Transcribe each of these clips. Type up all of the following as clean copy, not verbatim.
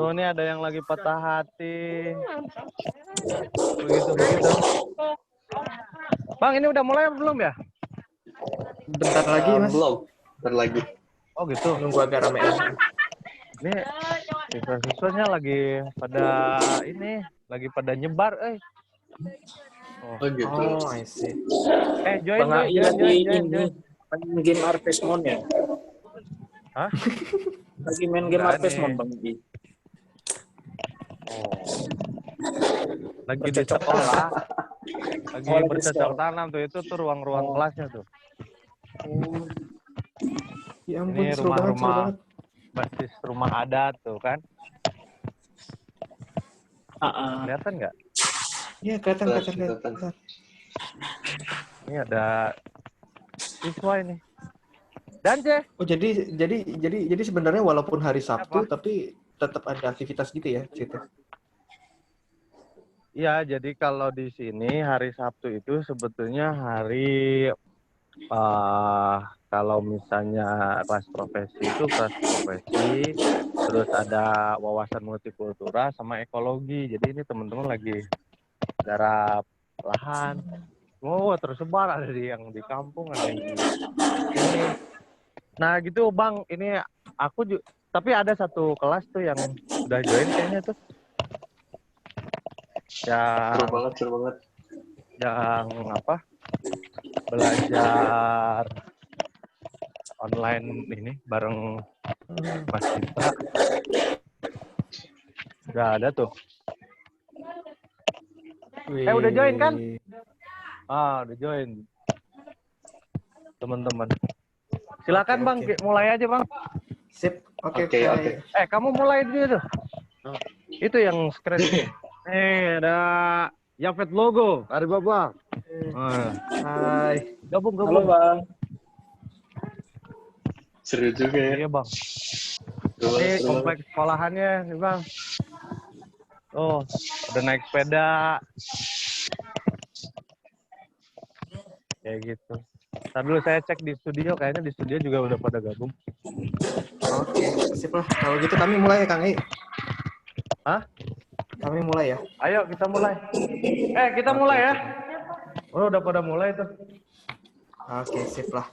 Tuh, ini ada yang lagi patah hati. Begitu. Bang, ini udah mulai belum ya? Bentar lagi, Mas. Belum. Bentar lagi. Oh gitu. Nunggu agak ramean. Ini siswa-siswanya lagi pada nyebar, Oh gitu. Oh, I see. Join. Main game Harvest Moon ya? Hah? Lagi main game Harvest Moon, Bang Igi. Lagi di sekolah. Lagi bercocok tanam tuh, itu ruang-ruang kelasnya tuh. Ya ampun, Ini seru banget. basis rumah adat tuh kan. Kelihatan nggak? Iya, kelihatan. Ini ada siswa ini. Dan Oh, jadi sebenarnya walaupun hari Sabtu tapi tetap ada aktivitas gitu ya, situ. Iya, jadi kalau di sini hari Sabtu itu sebetulnya hari kalau misalnya kelas profesi, terus ada wawasan multikultural sama ekologi. Jadi ini teman-teman lagi garap lahan. Tersebar, ada yang di kampung, ada yang di sini. Nah gitu Bang, ini tapi ada satu kelas tuh yang udah join kayaknya tuh. Seru banget. Yang belajar online ini bareng Mas Citra. Udah ada tuh. Udah join kan? Udah join. Teman-teman. Silakan Bang, mulai aja Bang. Sip. Oke. Kamu mulai dulu tuh. Itu yang screen. Ada Yafet logo, dari Babang. Hai. Gabung. Halo, Bang. Seru juga ya. Iya, Bang. Ini kompleks sekolahannya nih, Bang. Udah naik sepeda. Kayak gitu. Ntar dulu saya cek di studio, kayaknya di studio juga udah pada gabung. Oke, sip lah. Kalau gitu kami mulai ya, Kang I. Hah? Kami mulai ya. Ayo kita mulai. Kita mulai ya. Udah pada mulai tuh. Oke, sip lah.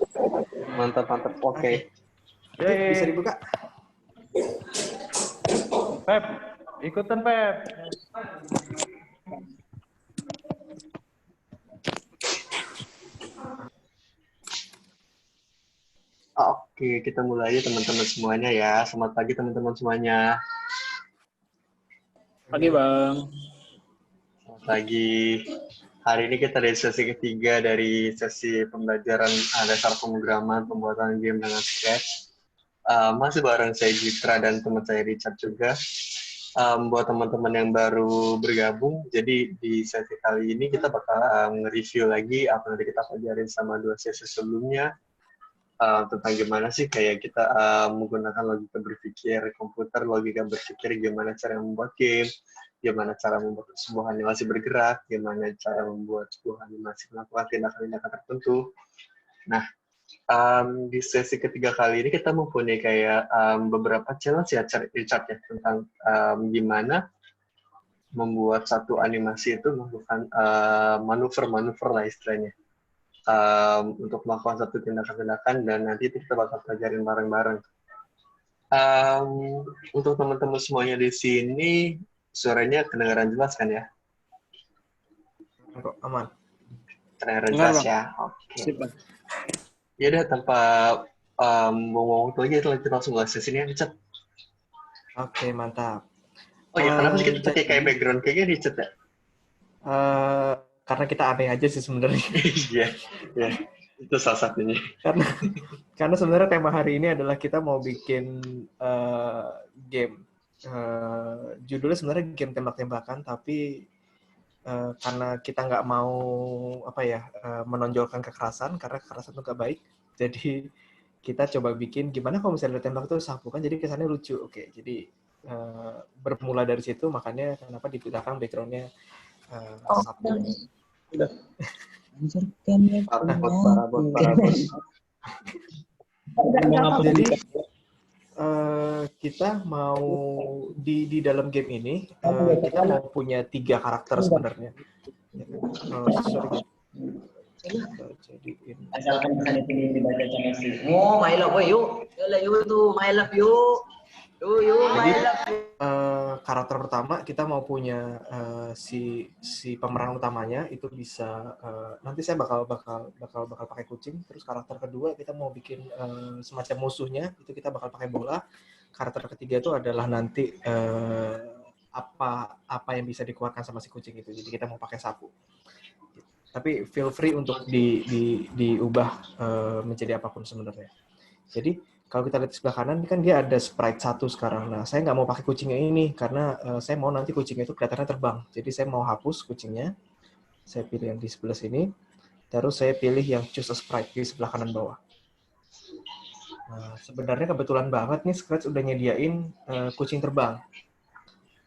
Mantap. Oke. Bisa dibuka? Pep, ikutan Pep. Oke, kita mulai teman-teman semuanya ya. Selamat pagi teman-teman semuanya. Pagi, Bang. Selamat pagi. Hari ini kita di sesi ketiga dari sesi pembelajaran dasar pemrograman pembuatan game dengan Scratch. Masih bareng saya Citra dan teman saya Richard juga. Buat teman-teman yang baru bergabung, jadi di sesi kali ini kita bakal nge-review lagi apa yang kita pelajarin sama 2 sesi sebelumnya. Tentang gimana sih kayak kita menggunakan logika berpikir komputer, logika berpikir gimana cara membuat game, gimana cara membuat sebuah animasi bergerak, gimana cara membuat sebuah animasi melakukan tindakan-tindakan tertentu. Nah, di sesi ketiga kali ini kita mempunyai kayak beberapa challenge ya, Richard ya, tentang gimana membuat satu animasi itu melakukan manuver-manuver lah istilahnya. Untuk melakukan satu tindakan-tindakan dan nanti itu kita bakal pelajarin bareng-bareng. Untuk teman-teman semuanya di sini, suaranya kedengaran jelas kan ya? Aman. Kedengaran jelas ya? Oke. Ya udah, tanpa ngomong lagi, kita langsung ke sesinya, Richard. Oke, mantap. Oh ya, kenapa sih kita pakai kayak background kayak gini, Richard ya? Karena kita aneh aja sih sebenarnya. Iya, itu salah satunya. Karena sebenarnya tema hari ini adalah kita mau bikin game. Judulnya sebenarnya game tembak-tembakan, tapi karena kita nggak mau menonjolkan kekerasan, karena kekerasan itu nggak baik. Jadi kita coba bikin gimana kalau misalnya tembak itu sapu kan, jadi kesannya lucu. Oke, jadi bermula dari situ, makanya kenapa di belakang background-nya sapu. Parah, bos. kita mau di dalam game ini kita mau punya 3 karakter sebenarnya. Ya kan? Sorry guys. Kita jadiin. Asalkan pesan itu dibaca channel sih. Oh, my love, woy, yuk. Yuk tuh, my love, yuk. Yuk, my love. Karakter pertama kita mau punya si pemeran utamanya itu bisa nanti saya bakal pakai kucing. Terus karakter kedua kita mau bikin semacam musuhnya itu kita bakal pakai bola. Karakter ketiga itu adalah nanti apa yang bisa dikeluarkan sama si kucing itu. Jadi kita mau pakai sapu. Tapi feel free untuk diubah menjadi apapun sebenarnya. Jadi kalau kita lihat di sebelah kanan, kan dia ada sprite 1 sekarang. Nah, saya nggak mau pakai kucingnya ini, karena saya mau nanti kucingnya itu kelihatannya terbang. Jadi saya mau hapus kucingnya. Saya pilih yang di sebelah sini. Terus saya pilih yang choose a sprite di sebelah kanan bawah. Nah, sebenarnya kebetulan banget nih, Scratch udah nyediain kucing terbang.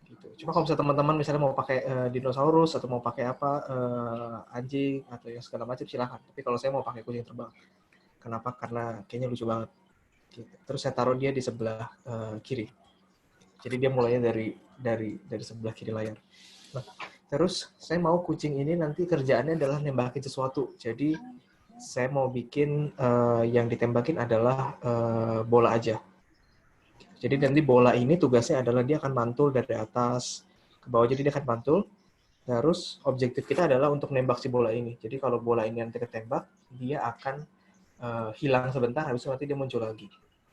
Gitu. Cuma kalau misalnya teman-teman misalnya mau pakai dinosaurus, atau mau pakai apa, anjing, atau yang segala macam, silahkan. Tapi kalau saya mau pakai kucing terbang. Kenapa? Karena kayaknya lucu banget. Terus saya taruh dia di sebelah kiri. Jadi dia mulainya dari sebelah kiri layar. Nah, terus saya mau kucing ini nanti kerjaannya adalah nembakin sesuatu. Jadi saya mau bikin yang ditembakin adalah bola aja. Jadi nanti bola ini tugasnya adalah dia akan mantul dari atas ke bawah. Jadi dia akan mantul. Terus objektif kita adalah untuk nembak si bola ini. Jadi kalau bola ini nanti ketembak, dia akan hilang sebentar, habis itu nanti dia muncul lagi.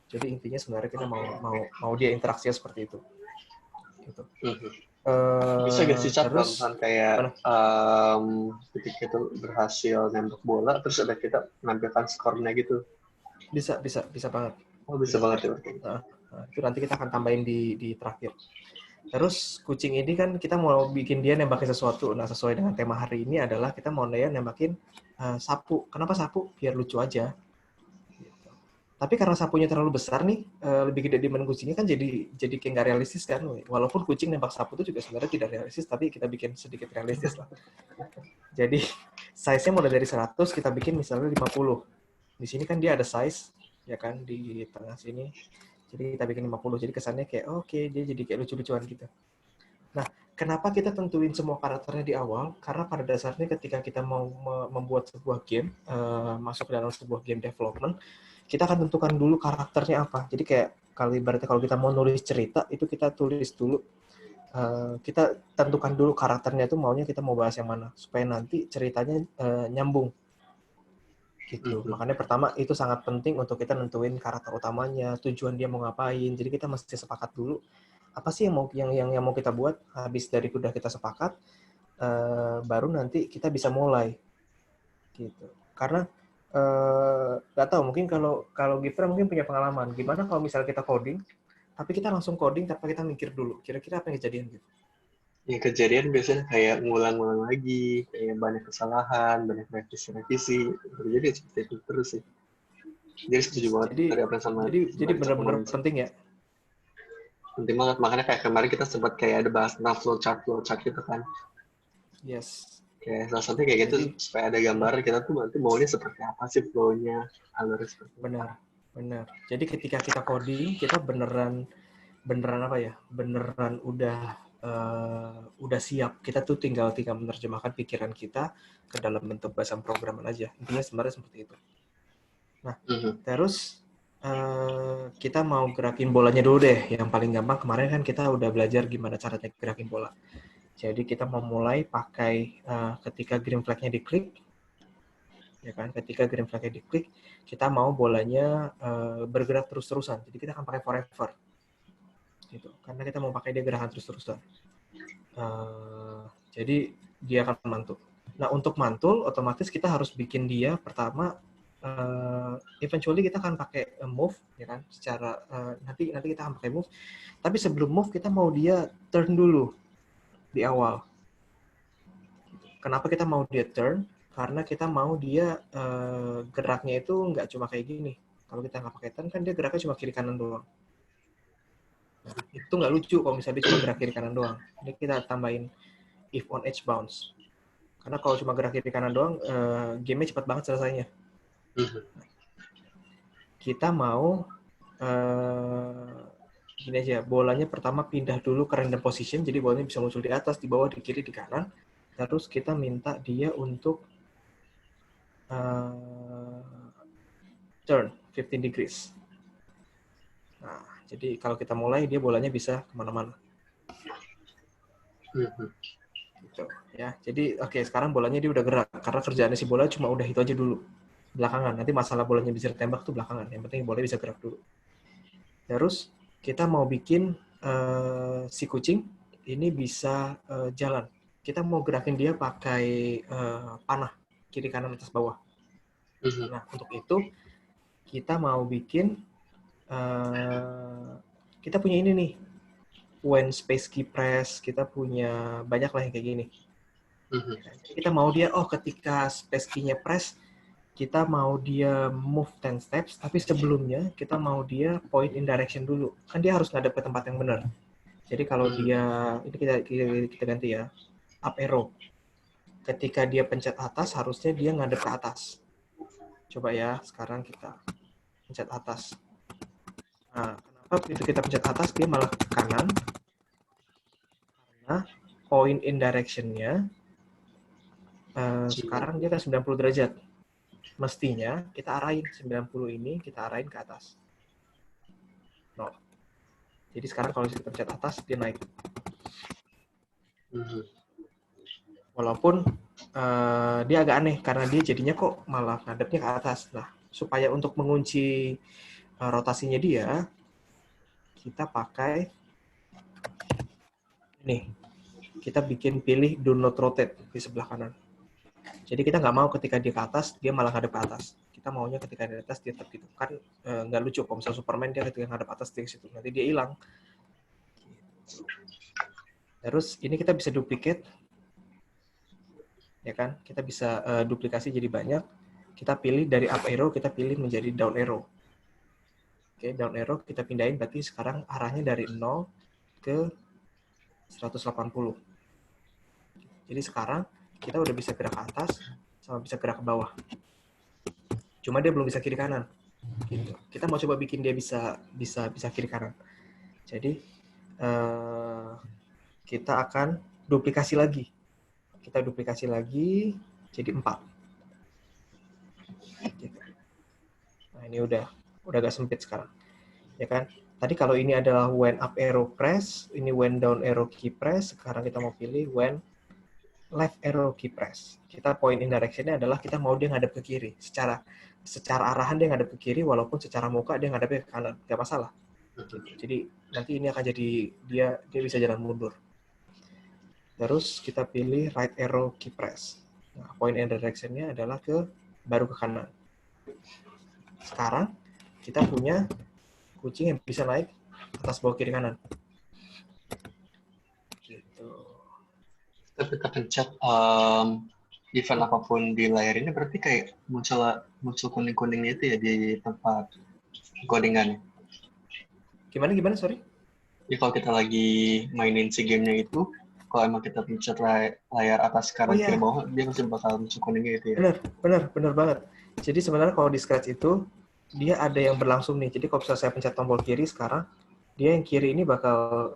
Jadi intinya sebenarnya kita mau dia interaksinya seperti itu. Gitu. Bisa gak sih Cat, terus kayak ketika itu berhasil nembak bola, terus ada kita menampilkan skornya gitu? Bisa banget. Oh, bisa banget ya. Nah, itu nanti kita akan tambahin di terakhir. Terus kucing ini kan kita mau bikin dia nembakin sesuatu. Nah, sesuai dengan tema hari ini adalah kita mau dia nembakin sapu. Kenapa sapu? Biar lucu aja. Gitu. Tapi karena sapunya terlalu besar nih, lebih gede dibanding kucingnya kan jadi kayak nggak realistis kan. Walaupun kucing nembak sapu itu juga sebenarnya tidak realistis, tapi kita bikin sedikit realistis lah. Jadi size-nya mulai dari 100, kita bikin misalnya 50. Di sini kan dia ada size, ya kan, di tengah sini. Jadi kita bikin 50, jadi kesannya kayak oke, dia jadi kayak lucu-lucuan gitu. Nah, kenapa kita tentuin semua karakternya di awal? Karena pada dasarnya ketika kita mau membuat sebuah game, masuk ke dalam sebuah game development, kita akan tentukan dulu karakternya apa. Jadi kayak ibaratnya kalau kita mau nulis cerita, itu kita tulis dulu. Kita tentukan dulu karakternya itu maunya kita mau bahas yang mana, supaya nanti ceritanya nyambung. Gitu. Makanya pertama itu sangat penting untuk kita nentuin karakter utamanya, tujuan dia mau ngapain. Jadi kita mesti sepakat dulu apa sih yang mau kita buat. Habis dari udah kita sepakat, baru nanti kita bisa mulai. Gitu. Karena nggak tahu, mungkin kalau Gifra mungkin punya pengalaman. Gimana kalau misalnya kita coding, tapi kita langsung coding tanpa kita mikir dulu. Kira-kira apa yang kejadian gitu? Yang kejadian biasanya kayak ngulang-ngulang lagi, kayak banyak kesalahan, banyak revisi, jadi seperti itu terus sih. Jadi setuju banget dari apa sama. Jadi benar-benar penting ya. Penting banget, makanya kayak kemarin kita sempat kayak ada bahas tentang flowchart gitu kan. Yes. Kayak salah satunya kayak gitu, supaya ada gambar kita tuh nanti maunya seperti apa sih flow-nya, alurnya seperti apa. Benar. Jadi ketika kita coding, kita beneran apa ya? Beneran udah siap. Kita tuh tinggal menerjemahkan pikiran kita ke dalam bentuk bahasa programan aja. Intinya sebenarnya seperti itu. Nah, terus kita mau gerakin bolanya dulu deh. Yang paling gampang kemarin kan kita udah belajar gimana caranya gerakin bola. Jadi kita mau mulai pakai ketika green flag-nya diklik, ya kan? Ketika green flag-nya diklik, kita mau bolanya bergerak terus-terusan. Jadi kita akan pakai forever. Gitu. Karena kita mau pakai dia gerakan terus-terusan. Jadi dia akan mantul. Nah, untuk mantul otomatis kita harus bikin dia pertama eventually kita akan pakai move, ya kan? Secara nanti kita akan pakai move. Tapi sebelum move kita mau dia turn dulu di awal. Kenapa kita mau dia turn? Karena kita mau dia geraknya itu nggak cuma kayak gini. Kalau kita nggak pakai turn kan dia geraknya cuma kiri kanan doang. Nah, itu nggak lucu kalau misalnya dia cuma gerak kiri kanan doang. Ini kita tambahin if on edge bounce. Karena kalau cuma gerak kiri kanan doang, game-nya cepat banget selesainya. Kita mau gini aja, bolanya pertama pindah dulu ke random position, jadi bolanya bisa muncul di atas, di bawah, di kiri, di kanan. Terus kita minta dia untuk turn 15 degrees. Nah, jadi kalau kita mulai, dia bolanya bisa kemana-mana. Gitu, ya. Jadi, oke, sekarang bolanya dia udah gerak. Karena kerjaannya si bola cuma udah itu aja dulu. Belakangan. Nanti masalah bolanya bisa ditembak tuh belakangan. Yang penting bolanya bisa gerak dulu. Terus, kita mau bikin si kucing ini bisa jalan. Kita mau gerakin dia pakai panah. Kiri, kanan, atas, bawah. Nah, untuk itu, kita mau bikin kita punya ini nih, when space key press, kita punya banyak lah yang kayak gini. Kita mau dia, ketika space key-nya press, kita mau dia move 10 steps, tapi sebelumnya kita mau dia point in direction dulu. Kan dia harus ngadep ke tempat yang benar. Jadi kalau dia, ini kita ganti ya, up arrow. Ketika dia pencet atas, harusnya dia ngadep ke atas. Coba ya, sekarang kita pencet atas. Nah, kenapa begitu kita pencet atas, dia malah ke kanan? Karena point in direction-nya sekarang dia kan 90 derajat. Mestinya kita arahin 90 ini, kita arahin ke atas. No. Jadi sekarang kalau kita pencet atas, dia naik. Walaupun dia agak aneh, karena dia jadinya kok malah ngadepnya ke atas. Nah, supaya untuk mengunci rotasinya dia, kita pakai ini. Kita pilih do not rotate di sebelah kanan. Jadi kita nggak mau ketika dia ke atas, dia malah ngadep ke atas. Kita maunya ketika dia di atas, dia tetap gitu. Kan nggak lucu kalau misalnya Superman dia ketika ngadep atas dia situ. Nanti dia hilang. Terus ini kita bisa duplicate. Ya kan? Kita bisa duplikasi jadi banyak. Kita pilih dari up arrow, kita pilih menjadi down arrow. Oke, down arrow kita pindahin, berarti sekarang arahnya dari 0 ke 180. Jadi sekarang kita udah bisa gerak ke atas sama bisa gerak ke bawah. Cuma dia belum bisa kiri kanan. Gitu. Kita mau coba bikin dia bisa kiri kanan. Jadi kita akan duplikasi lagi. Kita duplikasi lagi jadi 4. Gitu. Nah, ini udah agak sempit sekarang. Ya kan? Tadi kalau ini adalah when up arrow press, ini when down arrow key press, sekarang kita mau pilih when left arrow key press. Kita point in direction-nya adalah kita mau dia ngadep ke kiri. Secara arahan dia ngadep ke kiri, walaupun secara muka dia ngadep ke kanan. Nggak masalah. Jadi nanti ini akan jadi dia bisa jalan mundur. Terus kita pilih right arrow key press. Nah, point in direction-nya adalah baru ke kanan. Sekarang kita punya kucing yang bisa naik atas, bawah, kiri, kanan. Gitu. Tapi kita pencet event apapun di layar ini berarti kayak muncul kuning-kuningnya itu ya di tempat codingan. Gimana, sorry? Ya kalau kita lagi mainin si gamenya itu, kalau emang kita pencet layar atas kanan kiri bawah, dia pasti bakal muncul kuningnya itu ya. Benar banget. Jadi sebenarnya kalau di Scratch itu, dia ada yang berlangsung nih. Jadi kalau misalnya saya pencet tombol kiri sekarang, dia yang kiri ini bakal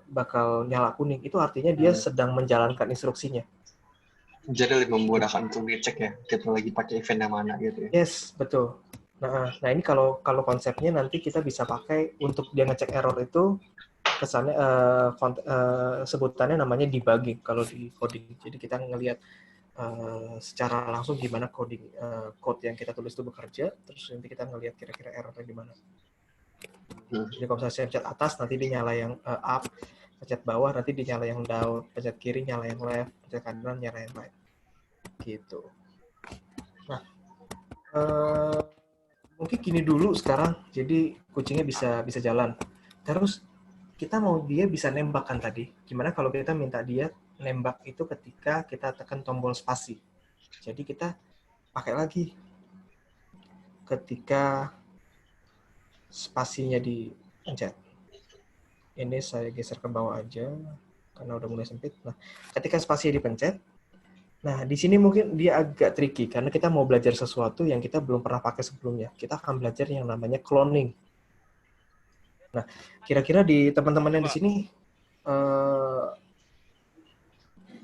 nyala kuning. Itu artinya dia sedang menjalankan instruksinya. Jadi lebih memudahkan untuk dicek ya, kita lagi pakai event yang mana gitu ya. Yes, betul. Nah ini kalau konsepnya nanti kita bisa pakai untuk dia ngecek error itu, kesannya sebutannya namanya debugging kalau di coding. Jadi kita ngelihat secara langsung gimana code yang kita tulis itu bekerja, terus nanti kita ngelihat kira-kira errornya di mana. Jadi kalau misalnya saya pencet atas, nanti dia nyala yang up, pencet bawah, nanti dia nyala yang down, pencet kiri nyala yang left, pencet kanan nyala yang right. Gitu. Nah, mungkin gini dulu sekarang, jadi kucingnya bisa jalan. Terus kita mau dia bisa nembak kan tadi. Gimana kalau kita minta dia nembak itu ketika kita tekan tombol spasi. Jadi kita pakai lagi. Ketika spasinya dipencet. Ini saya geser ke bawah aja karena udah mulai sempit. Nah, ketika spasinya dipencet, nah di sini mungkin dia agak tricky karena kita mau belajar sesuatu yang kita belum pernah pakai sebelumnya. Kita akan belajar yang namanya cloning. Nah, kira-kira di teman-teman yang di sini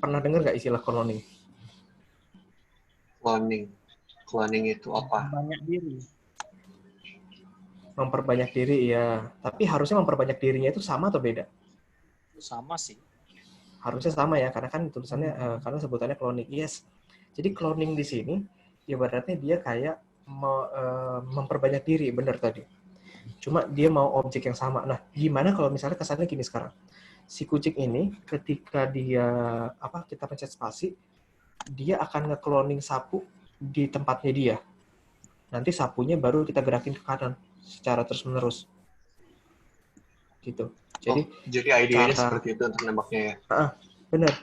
pernah dengar nggak istilah cloning? Cloning itu apa? Banyak diri. Memperbanyak diri, ya. Tapi harusnya memperbanyak dirinya itu sama atau beda? Sama sih. Harusnya sama ya, karena kan tulisannya, karena sebutannya cloning. Yes. Jadi cloning di sini, ibaratnya dia kayak memperbanyak diri, benar tadi. Cuma dia mau objek yang sama. Nah, gimana kalau misalnya kesannya gini sekarang? Si kucing ini, ketika dia kita pencet spasi, dia akan nge-cloning sapu di tempatnya dia. Nanti sapunya baru kita gerakin ke kanan secara terus-menerus. Gitu. Jadi idenya seperti itu untuk nembaknya ya? Benar.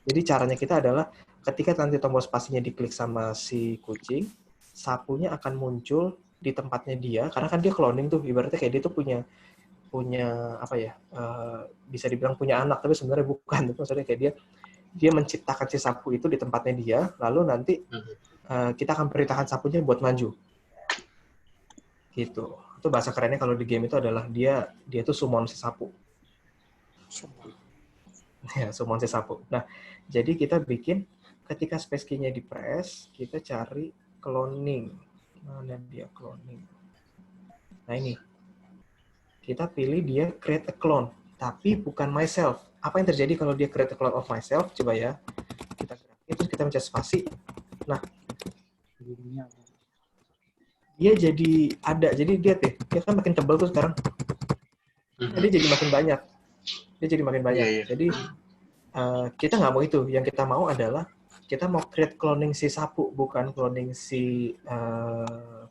Jadi caranya kita adalah ketika nanti tombol spasinya diklik sama si kucing, sapunya akan muncul di tempatnya dia, karena kan dia cloning tuh, ibaratnya kayak dia tuh punya bisa dibilang punya anak, tapi sebenarnya bukan. Maksudnya kayak dia menciptakan si sapu itu di tempatnya dia, lalu nanti kita akan perintahkan sapunya buat maju. Gitu. Itu bahasa kerennya kalau di game itu adalah dia tuh summon si sapu. Ya, summon si sapu. Nah, jadi kita bikin ketika space key-nya di press, kita cari cloning. Mana dia cloning? Nah, ini. Kita pilih dia create a clone, tapi bukan myself. Apa yang terjadi kalau dia create a clone of myself? Coba ya. Kita gerakin, terus kita mencet spasi. Nah, dia jadi ada. Jadi lihat deh, dia kan makin tebal tuh sekarang. Dia jadi makin banyak. Iya. Jadi kita nggak mau itu. Yang kita mau adalah kita mau create cloning si sapu, bukan cloning si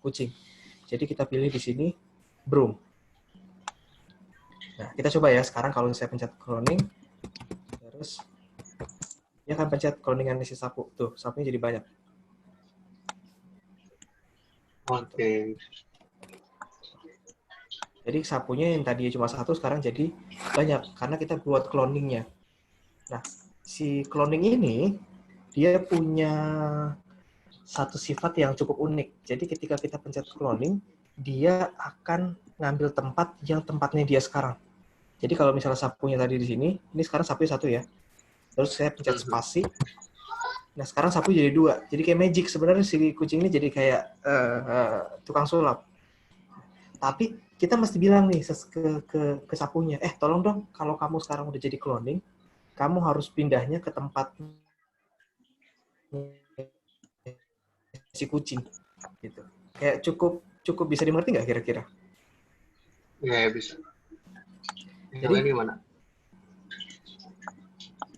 kucing. Jadi kita pilih di sini broom. Nah, kita coba ya. Sekarang kalau saya pencet cloning, terus dia akan pencet cloningan si sapu. Tuh, sapunya jadi banyak. Oke. Jadi sapunya yang tadinya cuma satu, sekarang jadi banyak. Karena kita buat cloningnya. Nah, si cloning ini, dia punya satu sifat yang cukup unik. Jadi ketika kita pencet cloning, dia akan ngambil tempat yang tempatnya dia sekarang. Jadi kalau misalnya sapunya tadi di sini, ini sekarang sapunya satu ya. Terus saya pencet spasi. Nah, sekarang sapu jadi dua. Jadi kayak magic. Sebenarnya si kucing ini jadi kayak tukang sulap. Tapi kita mesti bilang nih ke sapunya, tolong dong, kalau kamu sekarang udah jadi cloning, kamu harus pindahnya ke tempat si kucing. Gitu. Kayak cukup bisa dimengerti nggak kira-kira? Iya, bisa. Jadi gimana?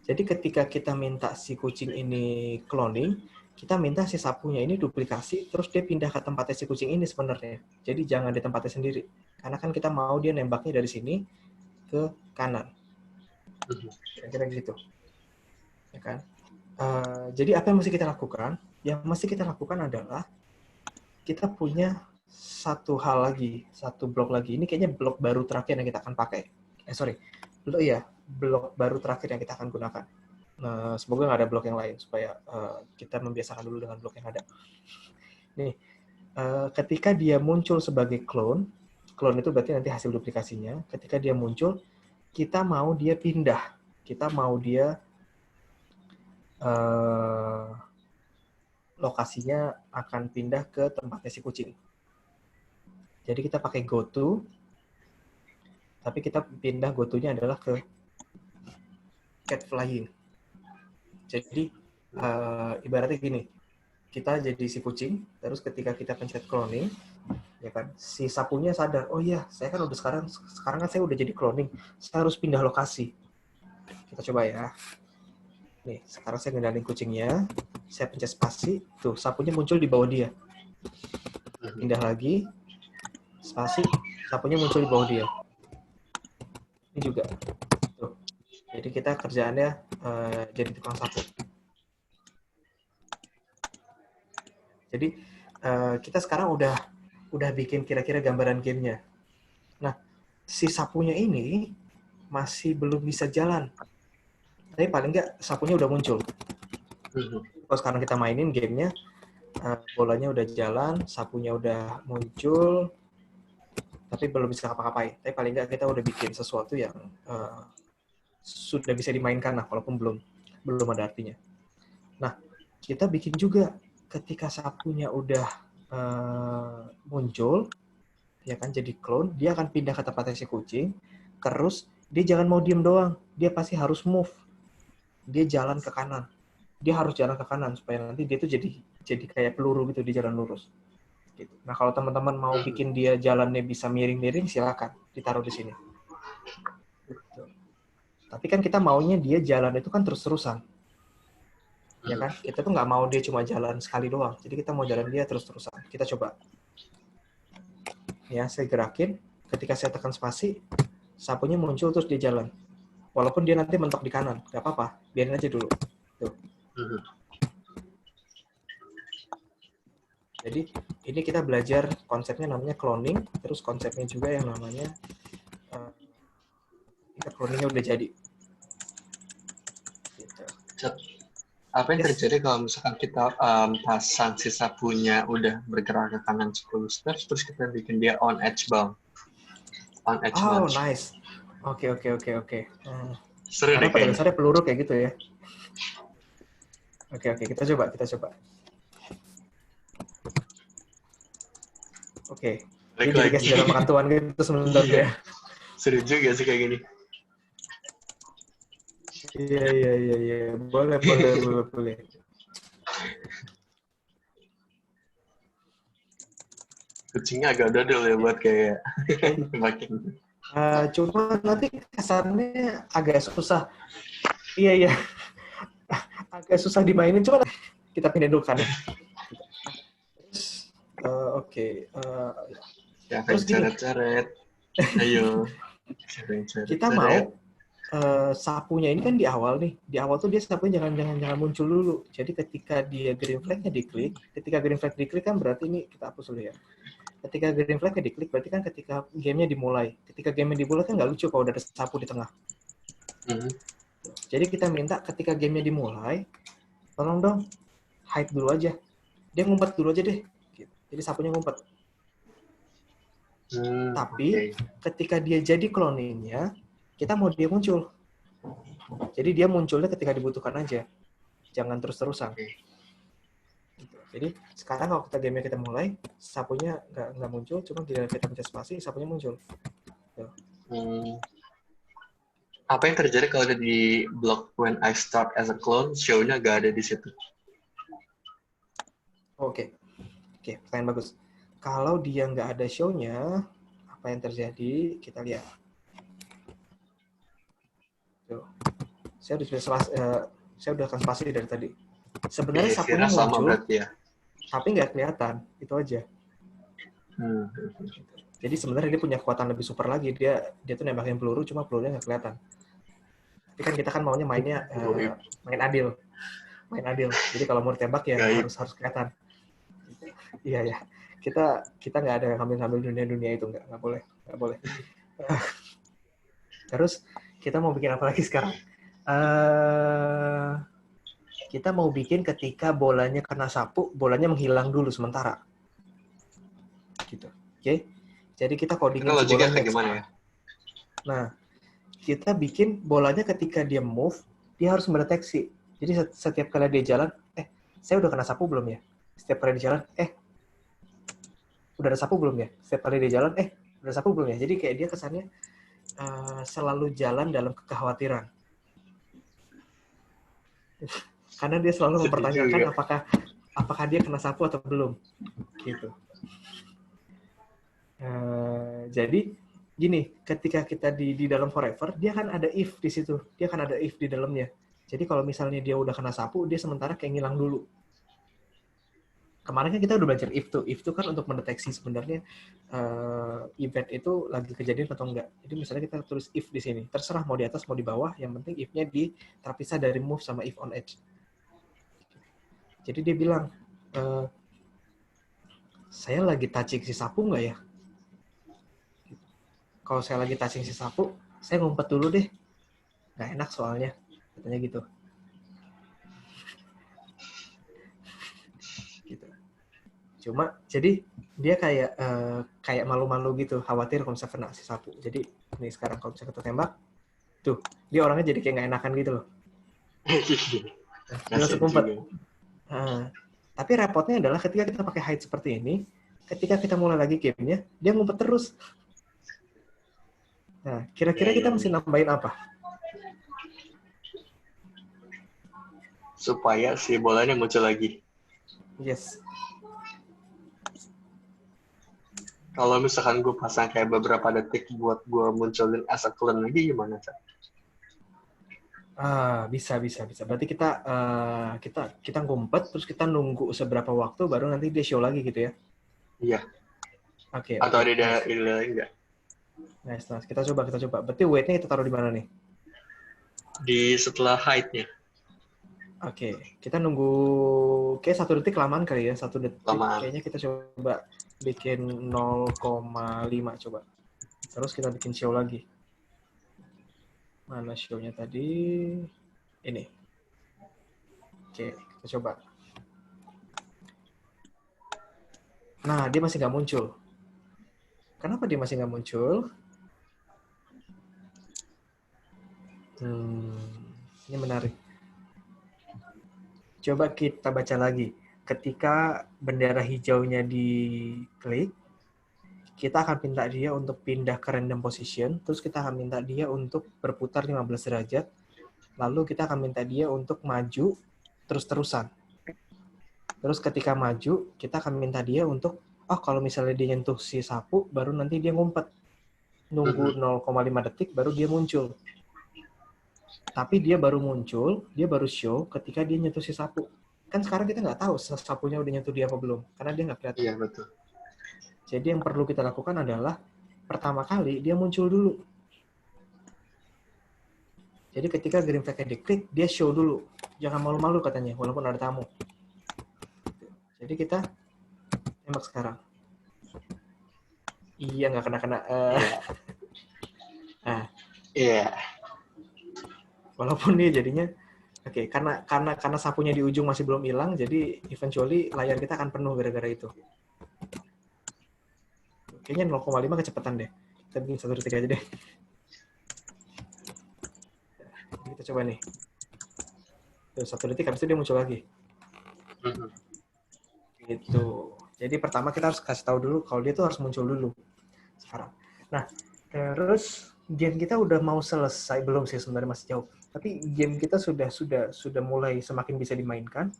Jadi ketika kita minta si kucing ini cloning, kita minta si sapunya ini duplikasi, terus dia pindah ke tempatnya si kucing ini sebenarnya. Jadi jangan di tempatnya sendiri. Karena kan kita mau dia nembaknya dari sini ke kanan. Kira-kira gitu. Ya kan? Jadi apa yang mesti kita lakukan? Yang mesti kita lakukan adalah kita punya satu hal lagi, satu blok lagi. Ini kayaknya blok baru terakhir yang kita akan pakai. Blok baru terakhir yang kita akan gunakan. Nah, semoga nggak ada blok yang lain supaya kita membiasakan dulu dengan blok yang ada. Nih, ketika dia muncul sebagai clone itu berarti nanti hasil duplikasinya. Ketika dia muncul, kita mau dia pindah. Kita mau dia lokasinya akan pindah ke tempatnya si kucing. Jadi kita pakai go to, tapi kita pindah go to-nya adalah ke cat flying. Jadi ibaratnya gini, kita jadi si kucing, terus ketika kita pencet cloning, ya kan, si sapunya sadar, oh iya, saya kan udah sekarang kan saya udah jadi cloning, saya harus pindah lokasi. Kita coba ya. Nih, sekarang saya ngendalin kucingnya, saya pencet spasi, tuh sapunya muncul di bawah dia. Pindah lagi, spasi, sapunya muncul di bawah dia. Ini juga. Tuh. Jadi kita kerjaannya jadi tukang sapu. Jadi kita sekarang udah bikin kira-kira gambaran gamenya. Nah, si sapunya ini masih belum bisa jalan. Tapi paling nggak sapunya udah muncul. Kalau sekarang kita mainin gamenya, bolanya udah jalan, sapunya udah muncul. tapi belum bisa ngapa-ngapain. Tapi paling nggak kita udah bikin sesuatu yang sudah bisa dimainkan lah, walaupun belum ada artinya. Nah, kita bikin juga ketika sapunya udah muncul, ya kan, jadi clone, dia akan pindah ke tempatnya si kucing, terus dia jangan mau diem doang, dia pasti harus move. Dia jalan ke kanan. Dia harus jalan ke kanan supaya nanti dia tuh jadi kayak peluru gitu di jalan lurus. Gitu. Nah, kalau teman-teman mau bikin dia jalannya bisa miring-miring, silakan ditaruh di sini. Gitu. Tapi kan kita maunya dia jalan itu kan terus-terusan. Ya kan? Kita tuh nggak mau dia cuma jalan sekali doang. Jadi kita mau jalan dia terus-terusan. Kita coba. Ya, saya gerakin. Ketika saya tekan spasi, sapunya muncul terus dia jalan. Walaupun dia nanti mentok di kanan, nggak apa-apa. Biarin aja dulu. Tuh. Jadi ini kita belajar konsepnya namanya cloning, terus konsepnya juga yang namanya kita cloningnya udah jadi. Gitu. Apa yang terjadi kalau misalkan kita pasang si sapunya udah bergerak ke kanan 10 steps, terus kita bikin dia on edge bound? On edge Oh, launch. nice. Oke. Seru Karena deh pada kayaknya. dasarnya peluru kayak gitu ya. Oke, kita coba. Oke. Dia Balik jadi kayak lagi. segala makan tuan gitu sebentar ya. Seru juga sih kayak gini. Iya. Boleh. Kucingnya agak dodol ya buat kayak makin. Cuma nanti kesannya agak susah. Iya. Agak susah dimainin, cuma kita pindahin dulu kan ya. Oke. Siapa Terus yang gini. coret-coret? Ayo. Siapa yang coret-coret? Kita mau sapunya ini kan di awal nih. Di awal tuh dia sapunya jangan muncul dulu. Jadi ketika dia green flag-nya diklik, ketika green flag diklik kan berarti ini kita hapus dulu ya. Ketika green flag-nya diklik berarti kan ketika gamenya dimulai. Ketika gamenya dimulai kan nggak lucu kalau udah ada sapu di tengah. Jadi kita minta ketika gamenya dimulai, tolong dong hide dulu aja. Dia ngumpet dulu aja deh. Jadi sapunya ngumpet. Tapi ketika dia jadi cloningnya, kita mau dia muncul. Jadi dia munculnya ketika dibutuhkan aja. Jangan terus-terusan. Jadi sekarang kalau kita game kita mulai, sapunya nggak muncul, cuma kita pencet spasi, sapunya muncul. Apa yang terjadi kalau ada di block when I start as a clone, show-nya nggak ada di situ? Oke, pertanyaan bagus. Kalau dia nggak ada show-nya, apa yang terjadi? Kita lihat. Tuh. Saya udah akan spasi dari tadi. Sebenarnya sapunya muncul, ya. tapi nggak kelihatan. Itu aja. Jadi sebenarnya dia punya kekuatan lebih super lagi. Dia tuh nembakin peluru, cuma pelurunya nggak kelihatan. Tapi kan kita kan maunya mainnya main adil. Jadi kalau mau ditembak ya harus kelihatan. Iya. Kita nggak ada ngambil dunia itu, nggak boleh. Terus kita mau bikin apa lagi sekarang? Kita mau bikin ketika bolanya kena sapu, bolanya menghilang dulu sementara. Gitu. Oke? Jadi kita codingin si bolanya gimana ya? Nah, kita bikin bolanya ketika dia move, dia harus mendeteksi. Jadi setiap kali dia jalan, saya udah kena sapu belum ya? Setiap kali dia jalan, udah ada sapu belum ya? Setiap kali dia jalan, udah ada sapu belum ya? Jadi kayak dia kesannya selalu jalan dalam kekhawatiran. Karena dia selalu mempertanyakan apakah dia kena sapu atau belum. Gitu. Jadi gini, ketika kita di dalam forever, dia kan ada if di situ. Dia kan ada if di dalamnya. Jadi kalau misalnya dia udah kena sapu, dia sementara kayak ngilang dulu. Kemarin kan kita udah belajar if tuh. If tuh kan untuk mendeteksi sebenarnya event itu lagi kejadian atau enggak. Jadi misalnya kita tulis if di sini. Terserah mau di atas mau di bawah, yang penting if-nya terpisah dari move sama if on edge. Jadi dia bilang, saya lagi touching si sapu nggak ya? Kalau saya lagi touching si sapu, saya ngumpet dulu deh. Nggak enak soalnya. Katanya gitu. Cuma, jadi dia kayak malu-malu gitu, khawatir kalau misalnya kena si sapu. Jadi nih sekarang kalau misalnya kita tembak, tuh dia orangnya jadi kayak nggak enakan gitu loh. Dia langsung Kasian ngumpet. juga. Tapi repotnya adalah ketika kita pakai hide seperti ini, ketika kita mulai lagi gamenya, dia ngumpet terus. Nah, kira-kira kita mesti nambahin apa? Supaya si bolanya muncul lagi. Yes. Kalau misalkan gue pasang kayak beberapa detik buat gue munculin as a clone lagi gimana, Cak? Bisa. Berarti kita ngumpet, terus kita nunggu seberapa waktu, baru nanti dia show lagi gitu ya? Iya. Oke. Atau ada Nice. enggak? Nice. Kita coba. Berarti weight-nya kita taruh di mana nih? Di setelah hide-nya. Oke. Kita nunggu, kayak 1 detik lamaan kali ya. 1 detik. Lamaan. Kayaknya kita coba bikin 0,5 coba. Terus kita bikin show lagi. Mana show-nya tadi? Ini. Oke, kita coba. Nah, dia masih nggak muncul. Kenapa dia masih nggak muncul? Ini menarik. Coba kita baca lagi. Ketika bendera hijaunya diklik, kita akan minta dia untuk pindah ke random position, terus kita akan minta dia untuk berputar 15 derajat, lalu kita akan minta dia untuk maju terus-terusan. Terus ketika maju, kita akan minta dia untuk, kalau misalnya dia nyentuh si sapu, baru nanti dia ngumpet. Nunggu 0,5 detik, baru dia muncul. Tapi dia baru muncul, dia baru show ketika dia nyentuh si sapu. Kan sekarang kita nggak tahu sapunya udah nyentuh dia apa belum, karena dia nggak kelihatan. Iya, betul. Jadi yang perlu kita lakukan adalah, pertama kali dia muncul dulu. Jadi ketika green flag-nya diklik, dia show dulu. Jangan malu-malu katanya, walaupun ada tamu. Jadi kita tembak sekarang. Iya, nggak kena-kena. Iya. Walaupun dia jadinya, karena sapunya di ujung masih belum hilang, jadi eventually layar kita akan penuh gara-gara itu. Kayaknya 0,5 kecepatan deh. Kita bikin 1 detik aja deh. Kita coba nih. 1 detik, habis itu dia muncul lagi. Gitu. Jadi pertama kita harus kasih tahu dulu kalau dia tuh harus muncul dulu. Sekarang. Nah, terus game kita udah mau selesai, belum sih sebenarnya, masih jauh. Tapi game kita sudah mulai semakin bisa dimainkan.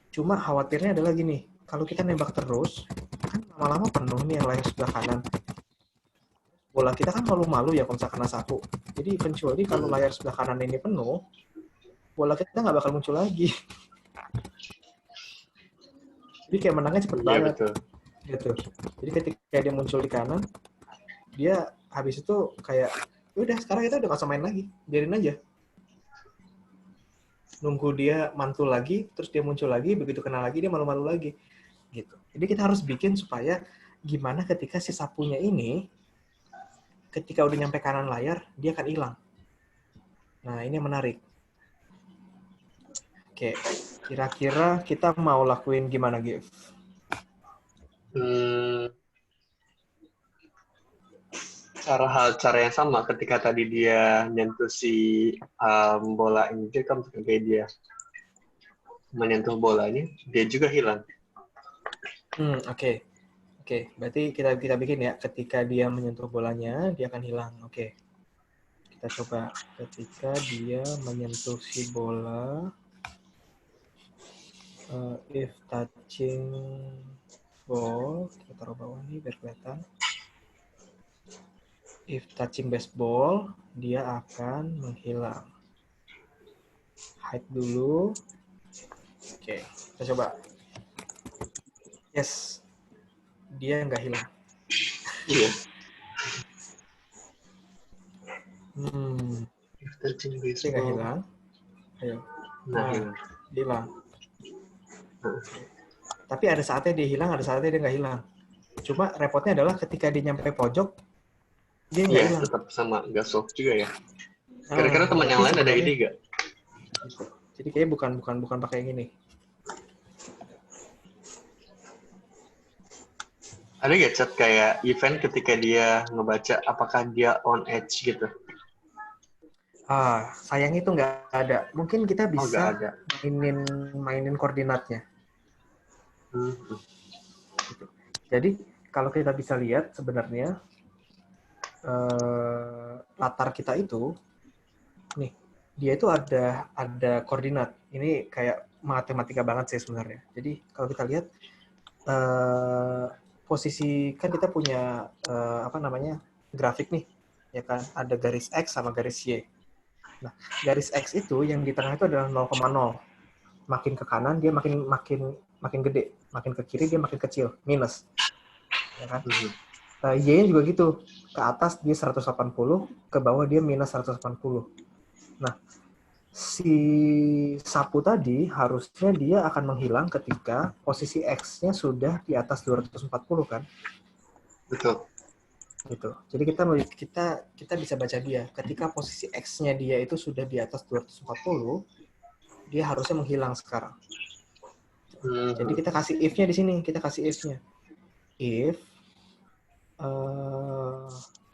Cuma khawatirnya adalah gini, kalau kita nembak terus, kan lama-lama penuh nih yang layar sebelah kanan. Bola kita kan malu-malu ya kalau misalnya kena sapu. Jadi eventually kalau layar sebelah kanan ini penuh, bola kita nggak bakal muncul lagi. Jadi kayak menangnya cepet banget. Betul. Gitu. Jadi ketika dia muncul di kanan, dia habis itu kayak, udah sekarang kita udah nggak usah main lagi, biarin aja. Nunggu dia mantul lagi, terus dia muncul lagi, begitu kena lagi dia malu-malu lagi, gitu. Jadi kita harus bikin supaya gimana ketika si sapunya ini, ketika udah nyampe kanan layar, dia akan hilang. Nah, ini yang menarik. Oke, kira-kira kita mau lakuin gimana, Gif? Cara yang sama ketika tadi dia nyentuh si bola ini, kan kayak dia menyentuh bolanya, dia juga hilang. Oke, berarti kita bikin ya, ketika dia menyentuh bolanya, dia akan hilang. Oke. Kita coba ketika dia menyentuh si bola, if touching ball, kita taruh bawah nih biar kelihatan. If touching baseball, dia akan menghilang. Hide dulu. Oke, kita coba. Yes, dia nggak hilang. Iya. Dia nggak hilang. Ayo. Nah, hilang. Tapi ada saatnya dia hilang, ada saatnya dia nggak hilang. Cuma repotnya adalah ketika dia nyampe pojok, dia nggak hilang. Tetap sama, nggak soft juga ya. Kira-kira teman yang lain ada ide nggak? Jadi kayaknya bukan pakai yang ini. Ada nggak chat kayak event ketika dia ngebaca apakah dia on edge gitu? Sayang itu nggak ada. Mungkin kita Oh, nggak bisa ada. mainin koordinatnya. Hmm. Gitu. Jadi kalau kita bisa lihat sebenarnya latar kita itu, nih dia itu ada koordinat. Ini kayak matematika banget sih sebenarnya. Jadi kalau kita lihat posisi kan kita punya grafik nih, ya kan? Ada garis X sama garis Y. Nah, garis X itu yang di tengah itu adalah 0,0. Makin ke kanan dia makin gede, makin ke kiri dia makin kecil, minus. Ya kan? Y-nya juga gitu. Ke atas dia 180, ke bawah dia minus 180. Nah, si sapu tadi harusnya dia akan menghilang ketika posisi X-nya sudah di atas 240 kan? Betul. Gitu. Jadi kita bisa baca dia. Ketika posisi X-nya dia itu sudah di atas 240, dia harusnya menghilang sekarang. Jadi kita kasih if-nya di sini, kita kasih if-nya. If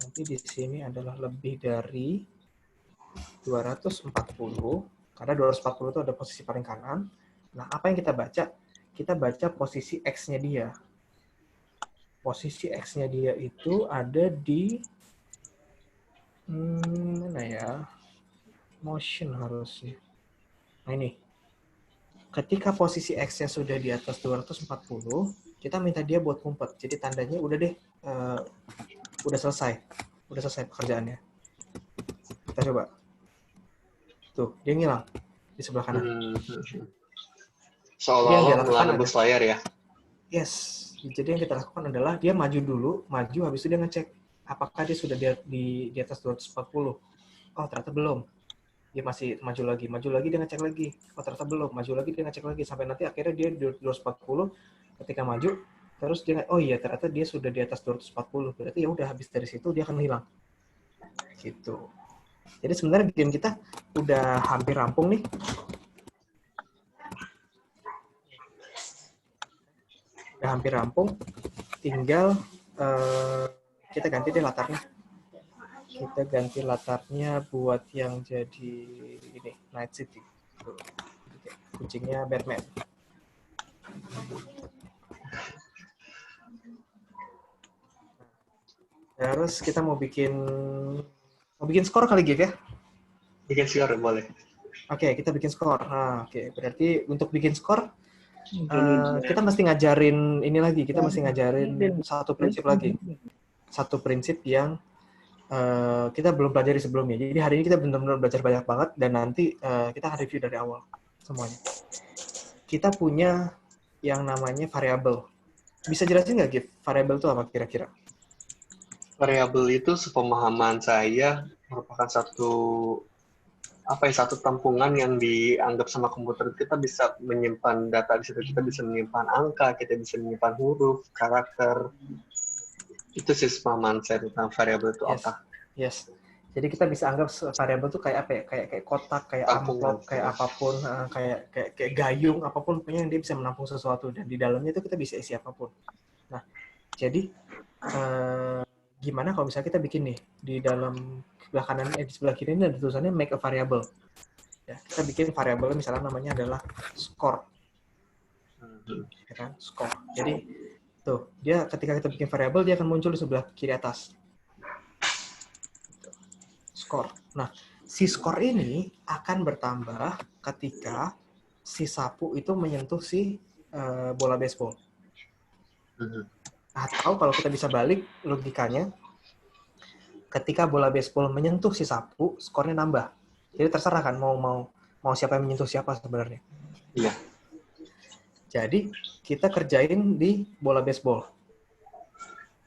nanti di sini adalah lebih dari 240, karena 240 itu ada posisi paling kanan. Nah, apa yang kita baca? Kita baca posisi X-nya dia. Posisi X-nya dia itu ada di mana ya? Motion harusnya. Nah ini. Ketika posisi X-nya sudah di atas 240, kita minta dia buat ngumpet. Jadi tandanya udah deh, udah selesai. Udah selesai pekerjaannya. Kita coba. Tuh, dia ngilang di sebelah kanan. Seolah-olah menebus layar ya? Yes. Jadi yang kita lakukan adalah dia maju dulu, habis itu dia ngecek apakah dia sudah di atas 240. Oh, ternyata belum. Dia masih maju lagi dia ngecek lagi. Oh, ternyata belum, maju lagi dia ngecek lagi sampai nanti akhirnya dia di 240. Ketika maju, terus dia oh iya ternyata dia sudah di atas 240. Berarti ya udah habis dari situ dia akan hilang. Gitu. Jadi sebenarnya game kita udah hampir rampung nih. Udah hampir rampung. Tinggal kita ganti deh latarnya. Kita ganti latarnya buat yang jadi ini Night City. Kucingnya Batman. Terus kita mau bikin skor kali Gif ya? Bikin skor boleh. Oke, kita bikin skor. Nah, oke. Berarti untuk bikin skor kita mesti ngajarin ini lagi. Kita mesti ngajarin satu prinsip lagi. Satu prinsip yang kita belum pelajari sebelumnya. Jadi hari ini kita benar-benar belajar banyak banget dan nanti kita akan review dari awal semuanya. Kita punya yang namanya variabel. Bisa jelasin nggak, Gif? Variabel itu apa kira-kira? Variabel itu sepemahaman saya merupakan satu tampungan yang dianggap sama komputer. Kita bisa menyimpan data di situ, kita bisa menyimpan angka, kita bisa menyimpan huruf, karakter. Itu sih pemahaman saya tentang variabel itu apa. Yes. Jadi kita bisa anggap variabel itu kayak apa ya? Kayak kotak, kayak amplop, kayak apapun, kayak gayung, apapun pokoknya yang dia bisa menampung sesuatu dan di dalamnya itu kita bisa isi apapun. Nah, jadi gimana kalau misalnya kita bikin nih di dalam sebelah kanan di sebelah kiri ini ada tulisannya make a variable. Ya, kita bikin variabel misalnya namanya adalah score. Ya kan? Score. Jadi tuh, dia ketika kita bikin variabel dia akan muncul di sebelah kiri atas. Skor. Nah, si skor ini akan bertambah ketika si sapu itu menyentuh si bola baseball. Atau kalau kita bisa balik logikanya, ketika bola baseball menyentuh si sapu, skornya nambah. Jadi terserah kan mau siapa yang menyentuh siapa sebenarnya. Iya. Jadi kita kerjain di bola baseball.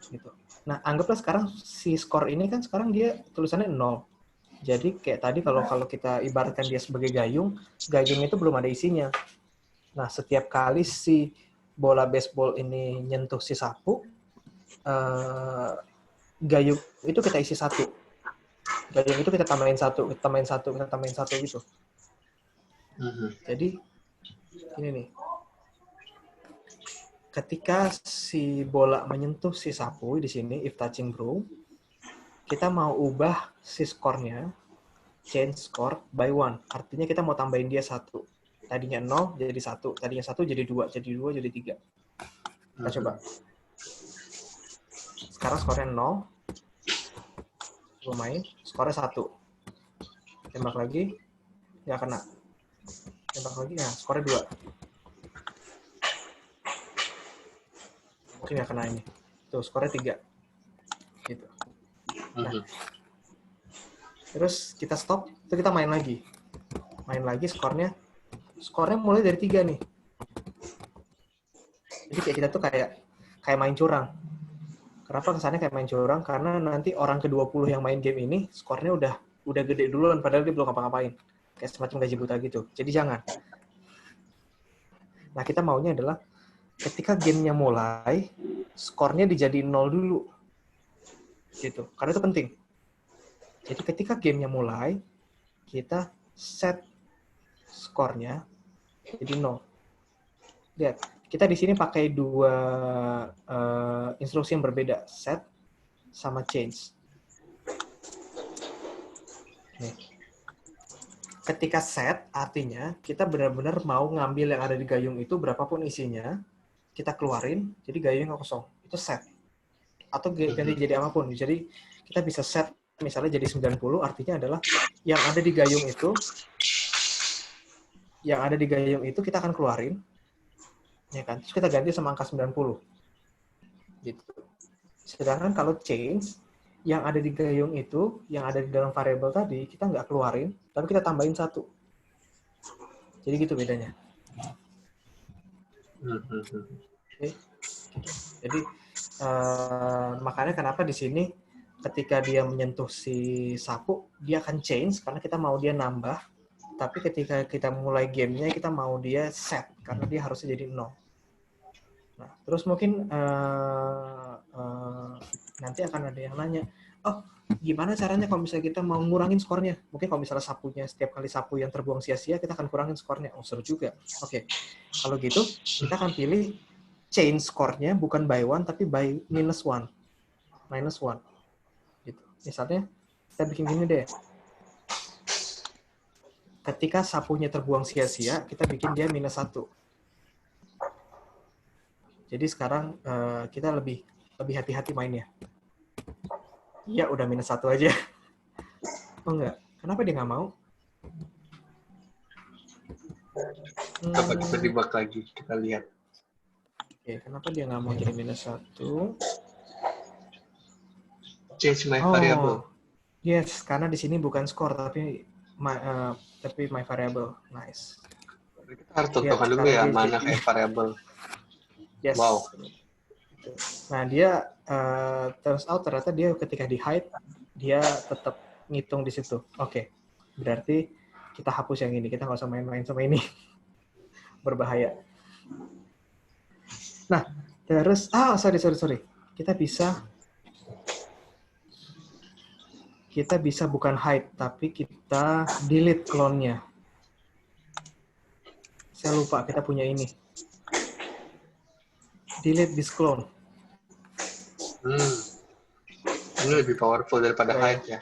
Gitu. Nah, anggaplah sekarang si skor ini kan sekarang dia tulisannya 0. Jadi kayak tadi kalau kita ibaratkan dia sebagai gayung itu belum ada isinya. Nah, setiap kali si bola baseball ini nyentuh si sapu, gayung itu kita isi 1. Gayung itu kita tambahin 1 gitu. Jadi ini nih. ketika si bola menyentuh si sapu di sini, if touching broom, kita mau ubah si skornya, change score by 1. Artinya kita mau tambahin dia 1. Tadinya 0 jadi 1, tadinya 1 jadi 2, jadi 2 jadi 3. Kita coba. Sekarang skornya 0. Coba main, skornya 1. Tembak lagi, nggak kena. Tembak lagi, nah skornya 2. Mungkin nggak kena ini. Tuh, skornya 3. Gitu. Nah, terus kita stop, itu kita main lagi. Main lagi skornya mulai dari 3 nih. Jadi kayak kita tuh kayak main curang. Kenapa kesannya kayak main curang? Karena nanti orang ke-20 yang main game ini skornya udah gede duluan padahal dia belum ngapa-ngapain. Kayak semacam gaji buta gitu. Jadi jangan. Nah, kita maunya adalah ketika gamenya mulai, skornya dijadiin 0 dulu. Gitu. Karena itu penting. Jadi ketika gamenya mulai, kita set skornya jadi 0. Lihat, kita di sini pakai 2 instruksi yang berbeda, set sama change. Nih. Ketika set, artinya kita benar-benar mau ngambil yang ada di gayung itu, berapapun isinya, kita keluarin, jadi gayungnya kosong. Itu set. Atau ganti jadi apapun. Jadi kita bisa set misalnya jadi 90, artinya adalah yang ada di gayung itu kita akan keluarin, ya kan? Terus kita ganti sama angka 90. Gitu. Sedangkan kalau change, yang ada di gayung itu, yang ada di dalam variabel tadi, kita nggak keluarin, tapi kita tambahin 1. Jadi gitu bedanya. Okay. Jadi makanya kenapa di sini ketika dia menyentuh si sapu, dia akan change karena kita mau dia nambah, tapi ketika kita mulai gamenya kita mau dia set karena dia harusnya jadi 0. Nah, terus mungkin nanti akan ada yang nanya, oh gimana caranya kalau misalnya kita mau ngurangin skornya? Mungkin kalau misalnya sapunya setiap kali sapu yang terbuang sia-sia kita akan kurangin skornya. Oh seru juga. Oke, kalau gitu kita akan pilih change skornya bukan by 1 tapi by -1. -1. Gitu. Misalnya kita bikin gini deh. Ketika sapunya terbuang sia-sia, kita bikin dia -1. Jadi sekarang kita lebih hati-hati mainnya. Ya udah -1 aja. Oh enggak. Kenapa dia nggak mau? Coba kita debug lagi, kita lihat. Oke, kenapa dia nggak mau jadi -1? Change my variable. Yes, karena di sini bukan skor tapi my variable. Nice. Kita harus tentukan dulu ya mana kayak variable. Yes. Wow. Nah dia turns out ternyata dia ketika di hide dia tetap ngitung di situ. Oke, berarti kita hapus yang ini. Kita nggak usah main-main sama ini. Berbahaya. Nah, terus sorry. Kita bisa bukan hide, tapi kita delete clone-nya. Saya lupa kita punya ini. Delete this clone. Ini lebih powerful daripada hide ya.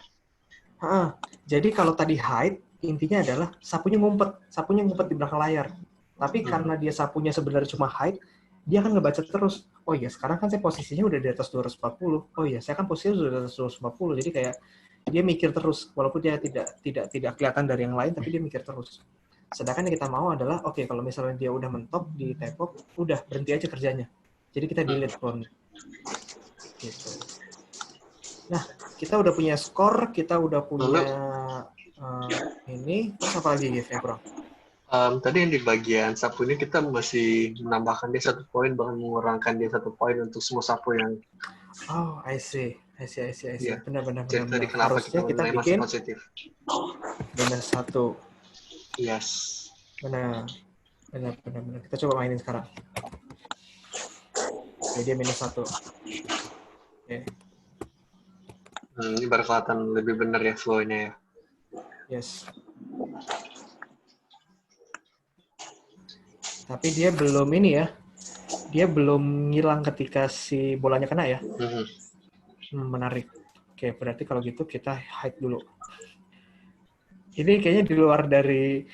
Jadi kalau tadi hide, intinya adalah sapunya ngumpet di belakang layar. Tapi karena dia sapunya sebenarnya cuma hide, dia akan ngebaca terus. Oh iya, sekarang kan saya posisinya udah di atas 240. Oh iya, saya kan posisinya udah di atas 240. Jadi kayak dia mikir terus, walaupun dia tidak kelihatan dari yang lain, tapi dia mikir terus. Sedangkan yang kita mau adalah, oke, kalau misalnya dia udah mentok di tepok, udah berhenti aja kerjanya. Jadi kita delete clone. Gitu. Nah, kita udah punya skor, kita udah punya ini, terus apa lagi ya, kurang? Tadi yang di bagian sapu ini kita masih menambahkan dia 1 poin, bahkan mengurangkan dia 1 poin untuk semua sapu yang. Oh, I see. Yeah. Benar. Jadi kenapa Harusnya kita masih bikin positif? -1. Yes. Benar. Kita coba mainin sekarang. Jadi dia -1. Oke. Ini baru kelihatan lebih benar ya flow-nya ya. Yes. Tapi dia belum ini ya. dia belum ngilang ketika si bolanya kena ya. Mhm. Menarik. Oke, berarti kalau gitu kita hide dulu. Ini kayaknya di luar dari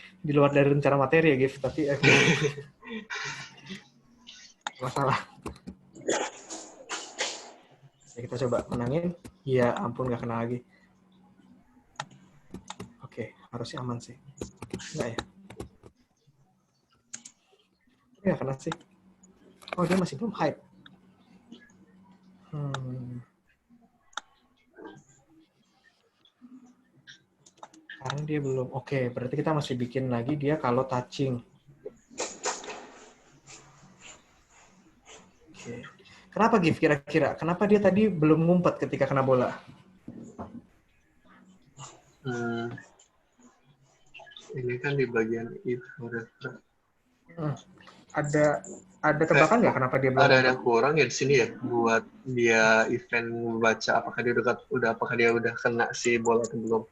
rencana materi ya, Gif, tapi oke. Masalah. Ya, kita coba menangin. Ya ampun, nggak kena lagi. Oke, harusnya aman sih. Nggak ya? Nggak kena sih. Oh, dia masih belum hide. Sekarang dia belum. Oke, berarti kita masih bikin lagi dia kalau touching. Oke. Kenapa Gif kira-kira? Kenapa dia tadi belum ngumpet ketika kena bola? Ini kan di bagian if Ada tebakan nggak kenapa dia belum ada ngumpet? yang kurang ya di sini ya buat dia event membaca apakah dia udah kena si bola atau belum.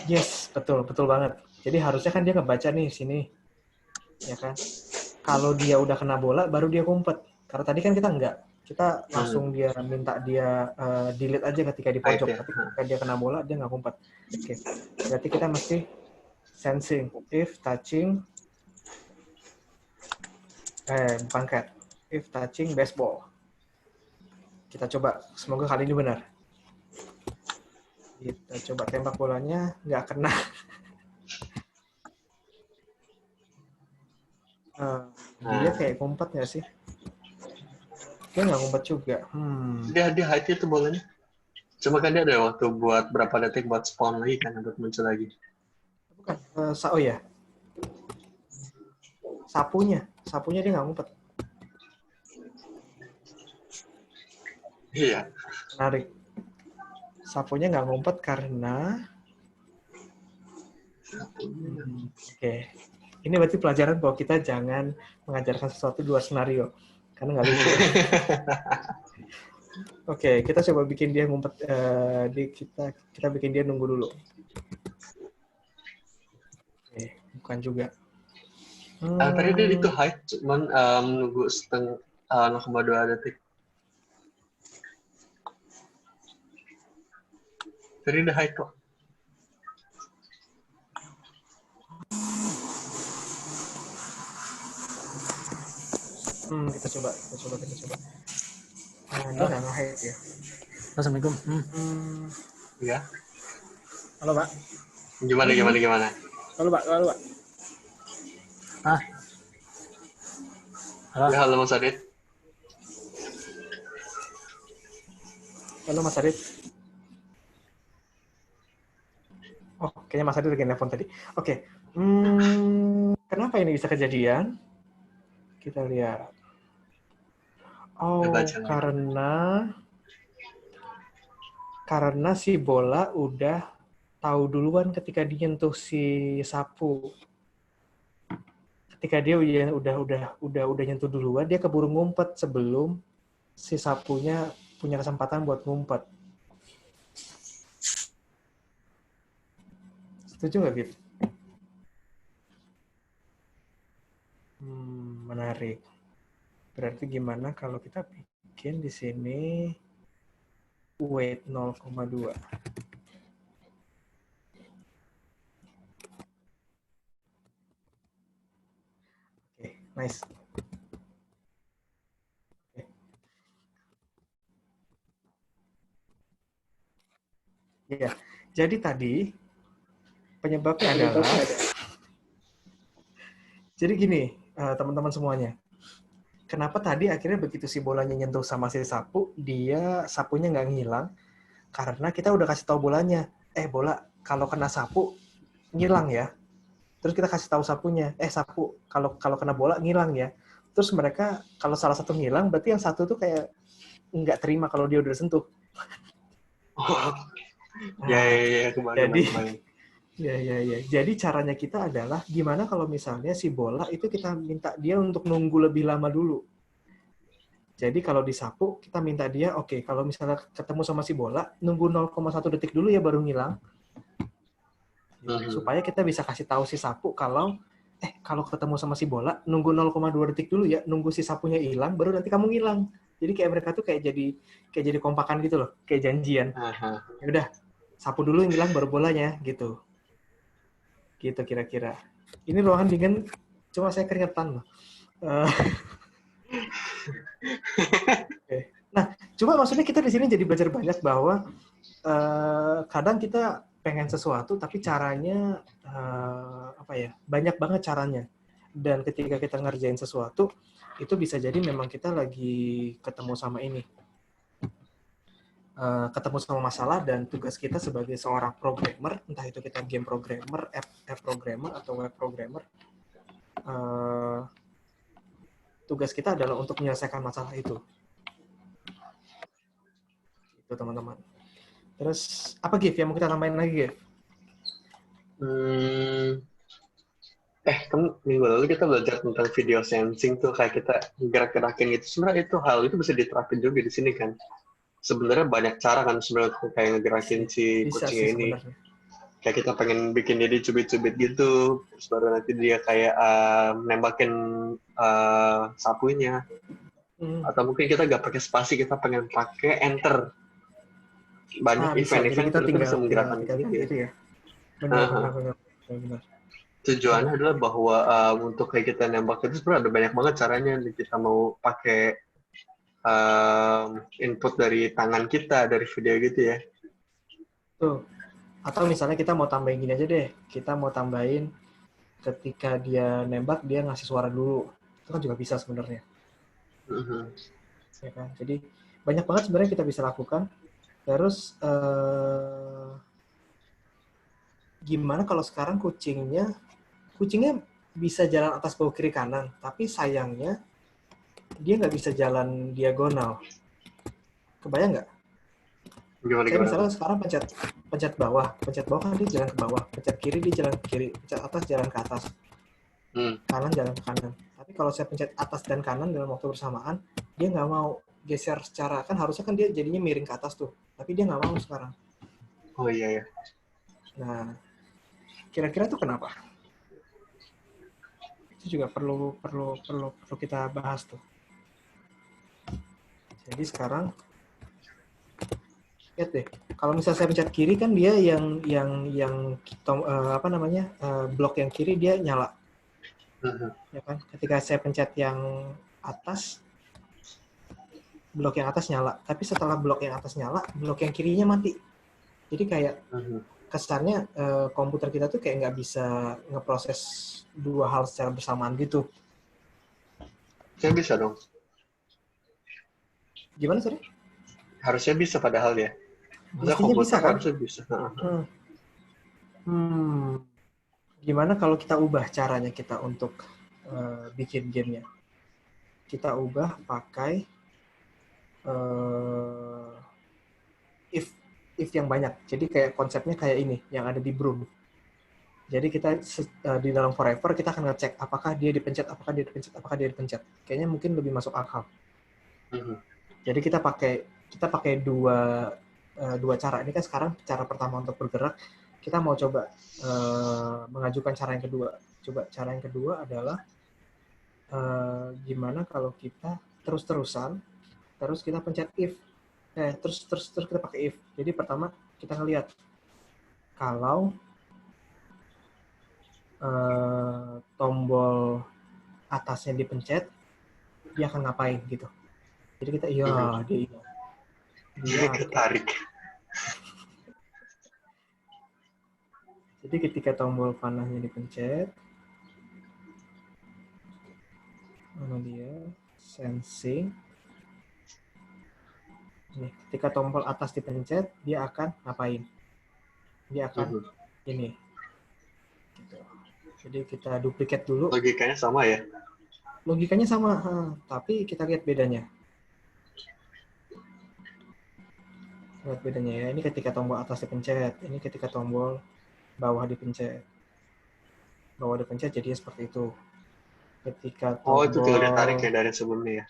Yes, betul banget. Jadi harusnya kan dia ngebaca nih sini, ya kan? Kalau dia udah kena bola, baru dia ngumpet. Karena tadi kan kita enggak. Kita langsung dia minta dia delete aja ketika di pojok. Tapi ketika dia kena bola, dia nggak ngumpet. Oke. Berarti kita mesti sensing. If touching, bukan cat. If touching baseball. Kita coba. Semoga kali ini benar. Kita coba tembak bolanya, nggak kena. Dia kayak ngumpet nggak sih? Dia nggak ngumpet juga. Dia hide itu bolanya. Cuma kan dia ada waktu buat berapa detik buat spawn lagi kan, buat muncul lagi. Bukan. Oh ya. Sapunya dia nggak ngumpet. Iya. Menarik. Sapunya nggak ngumpet karena oke. Ini berarti pelajaran bahwa kita jangan mengajarkan sesuatu dua senario karena nggak lucu. Oke, kita coba bikin dia ngumpet. Kita bikin dia nunggu dulu. Oke, bukan juga. Tadi dia itu hide, cuman nunggu 0,2 detik. Tadi dia hide kok. Kita coba. Dia nggak nge-hide ya. Assalamualaikum. Iya. Halo, Pak. Gimana? Halo, Pak. Hah? Halo. Ya, halo Mas Adit. Halo Mas Adit. Oh, kayaknya Mas Adit lagi nelfon tadi. Oke. Kenapa ini bisa kejadian? Kita lihat. Oh, karena si bola udah tahu duluan ketika menyentuh si sapu. Ketika dia udah nyentuh duluan, dia keburu ngumpet sebelum si sapunya punya kesempatan buat ngumpet. Setuju nggak, Gif? Menarik. Berarti gimana kalau kita bikin di sini weight 0,2. Oke, nice. Oke. Ya, jadi tadi penyebabnya adalah jadi gini, teman-teman semuanya. Kenapa tadi akhirnya begitu si bolanya nyentuh sama si sapu, sapunya nggak ngilang, karena kita udah kasih tahu bolanya, bola kalau kena sapu ngilang ya. Terus kita kasih tahu sapunya, sapu kalau kena bola ngilang ya. Terus mereka kalau salah satu ngilang, berarti yang satu tuh kayak nggak terima kalau dia udah sentuh. Ya, kembali. Ya. Jadi caranya kita adalah gimana kalau misalnya si bola itu kita minta dia untuk nunggu lebih lama dulu. Jadi kalau disapu, kita minta dia, oke, kalau misalnya ketemu sama si bola, nunggu 0,1 detik dulu ya baru ngilang. Supaya kita bisa kasih tahu si sapu kalau kalau ketemu sama si bola, nunggu 0,2 detik dulu ya, nunggu si sapunya hilang, baru nanti kamu ngilang. Jadi kayak mereka tuh kayak jadi kompakan gitu loh, kayak janjian. Aha. Ya udah, sapu dulu yang hilang baru bolanya gitu. Gitu kira-kira. Ini ruangan dingin, cuma saya keringetan loh. Oke. Nah, cuma maksudnya kita di sini jadi belajar banyak bahwa kadang kita pengen sesuatu tapi caranya banyak banget caranya. Dan ketika kita ngerjain sesuatu itu bisa jadi memang kita lagi ketemu sama ini. Ketemu sama masalah dan tugas kita sebagai seorang programmer, entah itu kita game programmer, app programmer atau web programmer, tugas kita adalah untuk menyelesaikan masalah itu. Itu teman-teman. Terus apa Gif yang mau kita tambahin lagi Gif? Kan minggu lalu kita belajar tentang video sensing tuh, kayak kita gerak-gerakin gitu. Sebenarnya hal itu bisa diterapin juga di sini kan. Sebenarnya banyak cara kan sebenarnya kayak ngegerakin si Bisa kucing sih ini. sebenarnya. Kayak kita pengen bikin dia dicubit-cubit gitu, terus baru nanti dia kayak nembakin sapunya. Atau mungkin kita nggak pakai spasi, kita pengen pakai enter. Banyak event-event kita terus bisa menggerakkan gitu ya. Benar. Tujuannya adalah bahwa untuk kayak kita nembak itu sebenarnya ada banyak banget caranya. Kita mau pakai input dari tangan kita, dari video gitu ya. Tuh. Atau misalnya kita mau tambahin gini aja deh. Kita mau tambahin ketika dia nembak, dia ngasih suara dulu. Itu kan juga bisa sebenarnya. Ya kan? Jadi banyak banget sebenarnya kita bisa lakukan. Terus gimana kalau sekarang kucingnya bisa jalan atas bawah kiri kanan, tapi sayangnya dia nggak bisa jalan diagonal. Kebayang nggak? Saya misalnya sekarang pencet bawah kan dia jalan ke bawah, pencet kiri dia jalan ke kiri, pencet atas jalan ke atas, kanan jalan ke kanan. Tapi kalau saya pencet atas dan kanan dalam waktu bersamaan, dia nggak mau geser secara, kan harusnya kan dia jadinya miring ke atas tuh, tapi dia nggak mau sekarang. Oh iya ya. Nah, kira-kira tuh kenapa? Itu juga perlu kita bahas tuh. Jadi sekarang lihat deh, kalau misalnya saya pencet kiri kan dia yang blok yang kiri dia nyala. Ya kan? Ketika saya pencet yang atas, blok yang atas nyala. Tapi setelah blok yang atas nyala, blok yang kirinya mati. Jadi kayak kesannya komputer kita tuh kayak nggak bisa ngeproses dua hal secara bersamaan gitu. Saya bisa dong. Gimana sorry? Harusnya bisa padahal ya. Mestinya bisa kan? Harusnya bisa. Gimana kalau kita ubah caranya kita untuk bikin gamenya? Kita ubah pakai if yang banyak. Jadi kayak konsepnya kayak ini yang ada di Broom. Jadi kita di dalam Forever kita akan ngecek apakah dia dipencet. Kayaknya mungkin lebih masuk akal. Jadi kita pakai dua cara. Ini kan sekarang cara pertama untuk bergerak. Kita mau coba mengajukan cara yang kedua. Coba cara yang kedua adalah gimana kalau kita terus-terusan, terus kita pencet if. Terus kita pakai if. Jadi pertama kita ngelihat kalau tombol atasnya dipencet, dia akan ngapain gitu. Jadi kita dia ketarik. Jadi ketika tombol panahnya dipencet, mana dia? Sensing. Nih, ketika tombol atas dipencet, dia akan ngapain? Dia akan ini. Gitu. Jadi kita duplicate dulu. Logikanya sama ya? Logikanya sama, tapi kita lihat bedanya. Lihat bedanya ya. Ini ketika tombol atas dipencet, ini ketika tombol bawah dipencet. Bawah dipencet jadinya seperti itu. Ketika tombol... Oh, itu tinggal ditarik ya dari sebelumnya ya?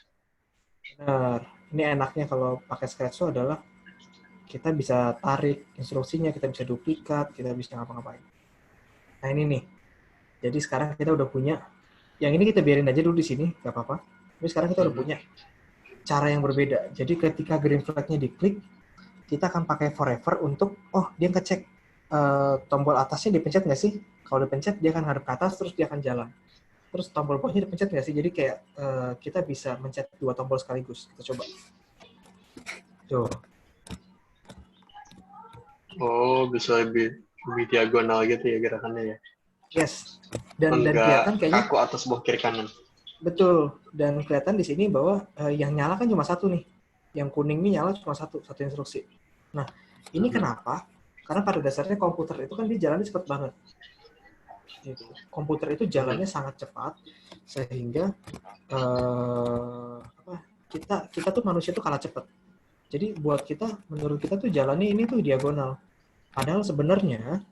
Benar. Ini enaknya kalau pakai Scratch adalah kita bisa tarik instruksinya, kita bisa duplikat, kita bisa ngapa-ngapain. Nah ini nih. Jadi sekarang kita udah punya, yang ini kita biarin aja dulu di sini, nggak apa-apa. Tapi sekarang kita udah punya cara yang berbeda. Jadi ketika green flag-nya diklik, kita akan pakai forever untuk, dia ngecek tombol atasnya dipencet nggak sih? Kalau dipencet, dia akan ngadep ke atas, terus dia akan jalan. Terus tombol bawahnya dipencet nggak sih? Jadi kayak kita bisa mencet 2 tombol sekaligus. Kita coba. Tuh. Oh, bisa lebih diagonal gitu ya gerakannya ya. Yes. Dan Enggak kelihatan kayaknya kaku atas bawah kiri kanan. betul. Dan kelihatan di sini bahwa yang nyala kan cuma satu nih. Yang kuning ini nyala cuma satu instruksi. Nah, ini kenapa? Karena pada dasarnya komputer itu kan dia jalannya cepat banget. Gitu. Komputer itu jalannya sangat cepat sehingga kita tuh manusia tuh kalah cepat. Jadi buat kita, menurut kita tuh jalannya ini tuh diagonal. Padahal sebenarnya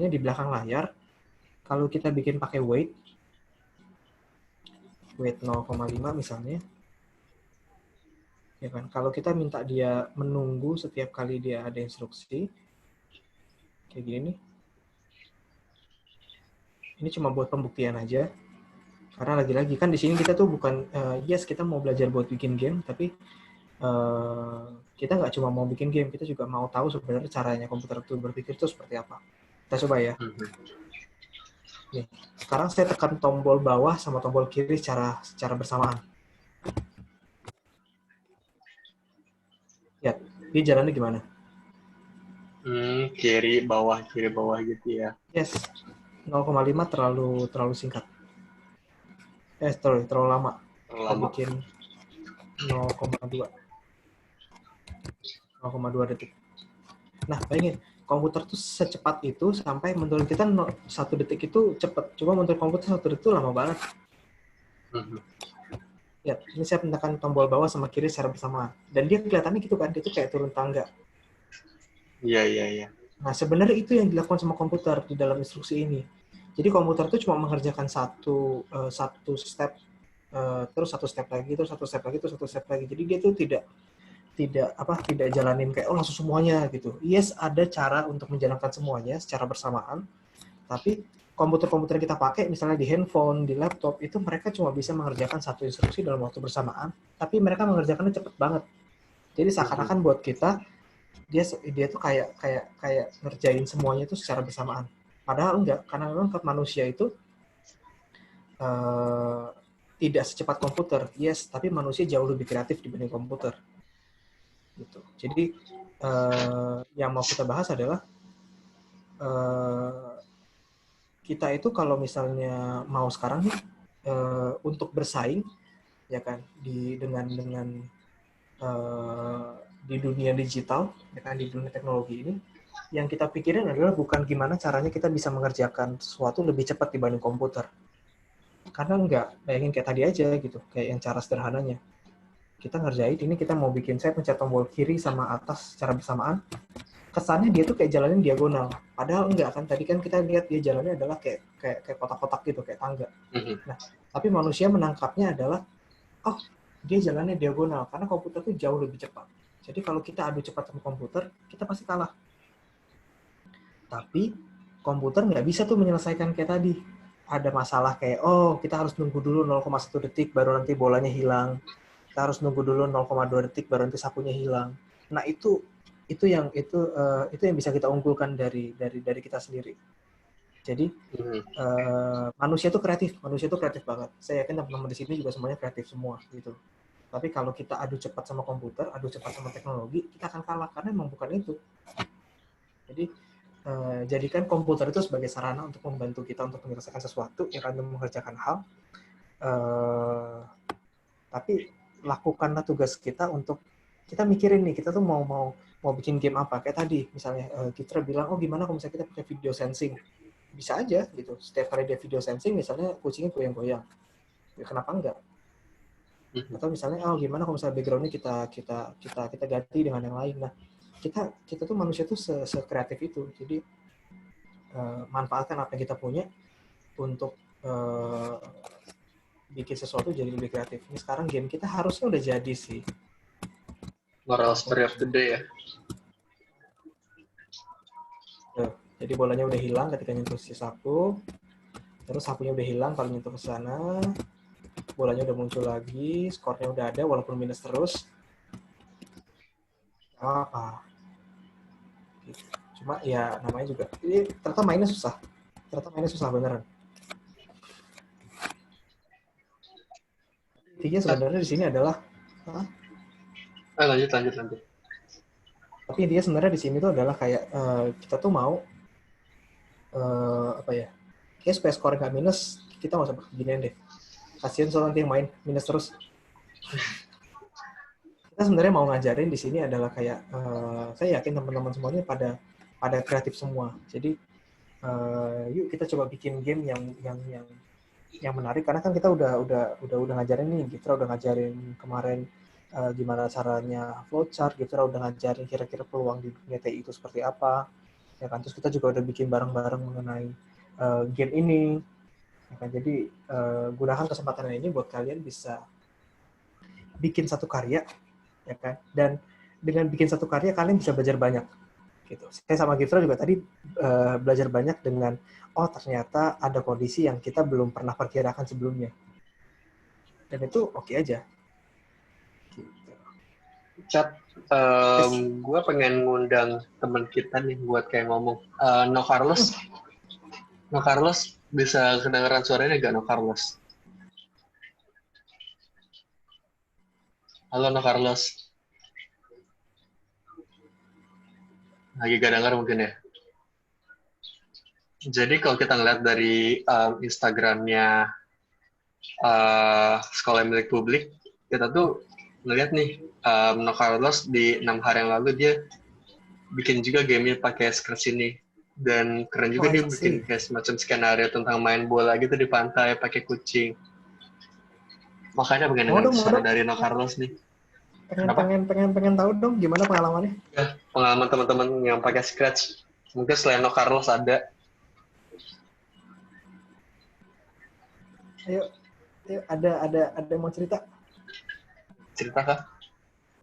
di belakang layar, kalau kita bikin pakai weight 0,5 misalnya, ya kan? Kalau kita minta dia menunggu setiap kali dia ada instruksi, kayak gini nih. Ini cuma buat pembuktian aja. Karena lagi-lagi kan di sini kita tuh bukan, yes kita mau belajar buat bikin game, tapi kita nggak cuma mau bikin game, kita juga mau tahu sebenarnya caranya komputer itu berpikir itu seperti apa. Kita coba ya. Nih, sekarang saya tekan tombol bawah sama tombol kiri secara bersamaan. Lihat, dia jalannya gimana? Kiri bawah gitu ya. Yes, 0,5 terlalu singkat. Terlalu lama. Kita bikin 0,2 detik. Nah, bayangin, komputer tuh secepat itu sampai menurut kita 1 detik itu cepat. Cuma menurut komputer 1 detik itu lama banget. Ya, ini saya menekan tombol bawah sama kiri secara bersamaan. Dan dia kelihatannya gitu kan, itu kayak turun tangga. Iya. Nah, sebenarnya itu yang dilakukan sama komputer di dalam instruksi ini. Jadi komputer itu cuma mengerjakan satu step, terus 1 step lagi, terus 1 step lagi, terus 1 step lagi. Jadi dia tuh tidak jalanin kayak langsung semuanya gitu. Yes, ada cara untuk menjalankan semuanya secara bersamaan, tapi komputer-komputer kita pakai misalnya di handphone, di laptop, itu mereka cuma bisa mengerjakan 1 instruksi dalam waktu bersamaan, tapi mereka mengerjakannya cepet banget. Jadi seakan-akan buat kita dia tuh kayak ngerjain semuanya itu secara bersamaan. Padahal enggak, karena memang manusia itu tidak secepat komputer, yes, tapi manusia jauh lebih kreatif dibanding komputer. Gitu. Jadi yang mau kita bahas adalah kita itu kalau misalnya mau sekarang nih untuk bersaing, ya kan, dengan di dunia digital, ya kan, di dunia teknologi ini, yang kita pikirin adalah bukan gimana caranya kita bisa mengerjakan sesuatu lebih cepat dibanding komputer. Karena enggak, bayangin kayak tadi aja gitu, kayak yang cara sederhananya. Kita ngerjain ini, kita mau bikin saya pencet tombol kiri sama atas secara bersamaan, kesannya dia tuh kayak jalannya diagonal. Padahal enggak kan, tadi kan kita lihat dia jalannya adalah kayak kotak-kotak gitu, kayak tangga. Nah, tapi manusia menangkapnya adalah, dia jalannya diagonal, karena komputer tuh jauh lebih cepat. Jadi kalau kita adu cepat sama komputer, kita pasti kalah. Tapi komputer nggak bisa tuh menyelesaikan kayak tadi. Ada masalah kayak, kita harus nunggu dulu 0,1 detik baru nanti bolanya hilang. Kita harus nunggu dulu 0,2 detik baru nanti sapunya hilang. Nah, itu yang bisa kita unggulkan dari kita sendiri. Jadi manusia itu kreatif banget. Saya yakin teman-teman di sini juga semuanya kreatif semua gitu. Tapi kalau kita adu cepat sama komputer, adu cepat sama teknologi, kita akan kalah karena memang bukan itu. Jadi jadikan komputer itu sebagai sarana untuk membantu kita untuk menyelesaikan sesuatu, yang akan mengerjakan hal. Tapi lakukanlah tugas kita untuk kita mikirin nih, kita tuh mau bikin game apa. Kayak tadi misalnya Citra bilang, gimana kalau misalnya kita pakai video sensing, bisa aja gitu. Setiap kali dia video sensing, misalnya kucingnya goyang-goyang, ya, kenapa enggak? Atau misalnya gimana kalau misalnya background-nya kita ganti dengan yang lain. Nah, kita tuh manusia tuh sekreatif itu. Jadi manfaatkan apa yang kita punya untuk bikin sesuatu jadi lebih kreatif. Ini sekarang game kita harusnya udah jadi sih. Moral story of the day ya. Jadi bolanya udah hilang ketika nyentuh si sapu. Terus sapunya udah hilang, kalau nyentuh ke sana, bolanya udah muncul lagi, skornya udah ada walaupun minus terus. Gak apa-apa. Gitu. Cuma ya namanya juga, ini ternyata mainnya susah. Ternyata mainnya susah beneran. Intinya sebenarnya di sini adalah, Lanjut. tapi intinya sebenarnya di sini tuh adalah kayak kita tuh mau apa ya? Kayak supaya skor nggak minus, kita nggak usah beginian deh. Kasian soal nanti yang main minus terus. Kita sebenarnya mau ngajarin di sini adalah kayak saya yakin teman-teman semuanya pada kreatif semua. Jadi yuk kita coba bikin game yang menarik, karena kan kita udah ngajarin nih, kita udah ngajarin kemarin gimana caranya flowchart, kita udah ngajarin kira-kira peluang di dunia TI itu seperti apa, ya kan. Terus kita juga udah bikin bareng-bareng mengenai game ini, ya kan. Jadi gunakan kesempatan ini buat kalian bisa bikin satu karya, ya kan. Dan dengan bikin satu karya kalian bisa belajar banyak. Gitu. Saya sama Gifra juga tadi belajar banyak dengan ternyata ada kondisi yang kita belum pernah perkirakan sebelumnya. Dan itu oke aja. Gitu. Cat, gue pengen ngundang teman kita nih buat kayak ngomong. No Carlos bisa kedengeran suaranya gak, No Carlos? Halo No Carlos. Lagi gak denger mungkin ya. Jadi kalau kita ngeliat dari Instagramnya Sekolah Milik Publik, kita tuh ngeliat nih No Carlos di 6 hari yang lalu dia bikin juga gamenya pakai Scratch ini. Dan keren juga dia bikin kayak semacam skenario tentang main bola gitu di pantai pakai kucing. Makanya pengen dengar suara dari No Carlos nih. Pengen tahu dong gimana pengalamannya? Ya, pengalaman teman-teman yang pakai Scratch. Mungkin selain No Carlos ada. Ayo ada yang mau cerita? Cerita kah?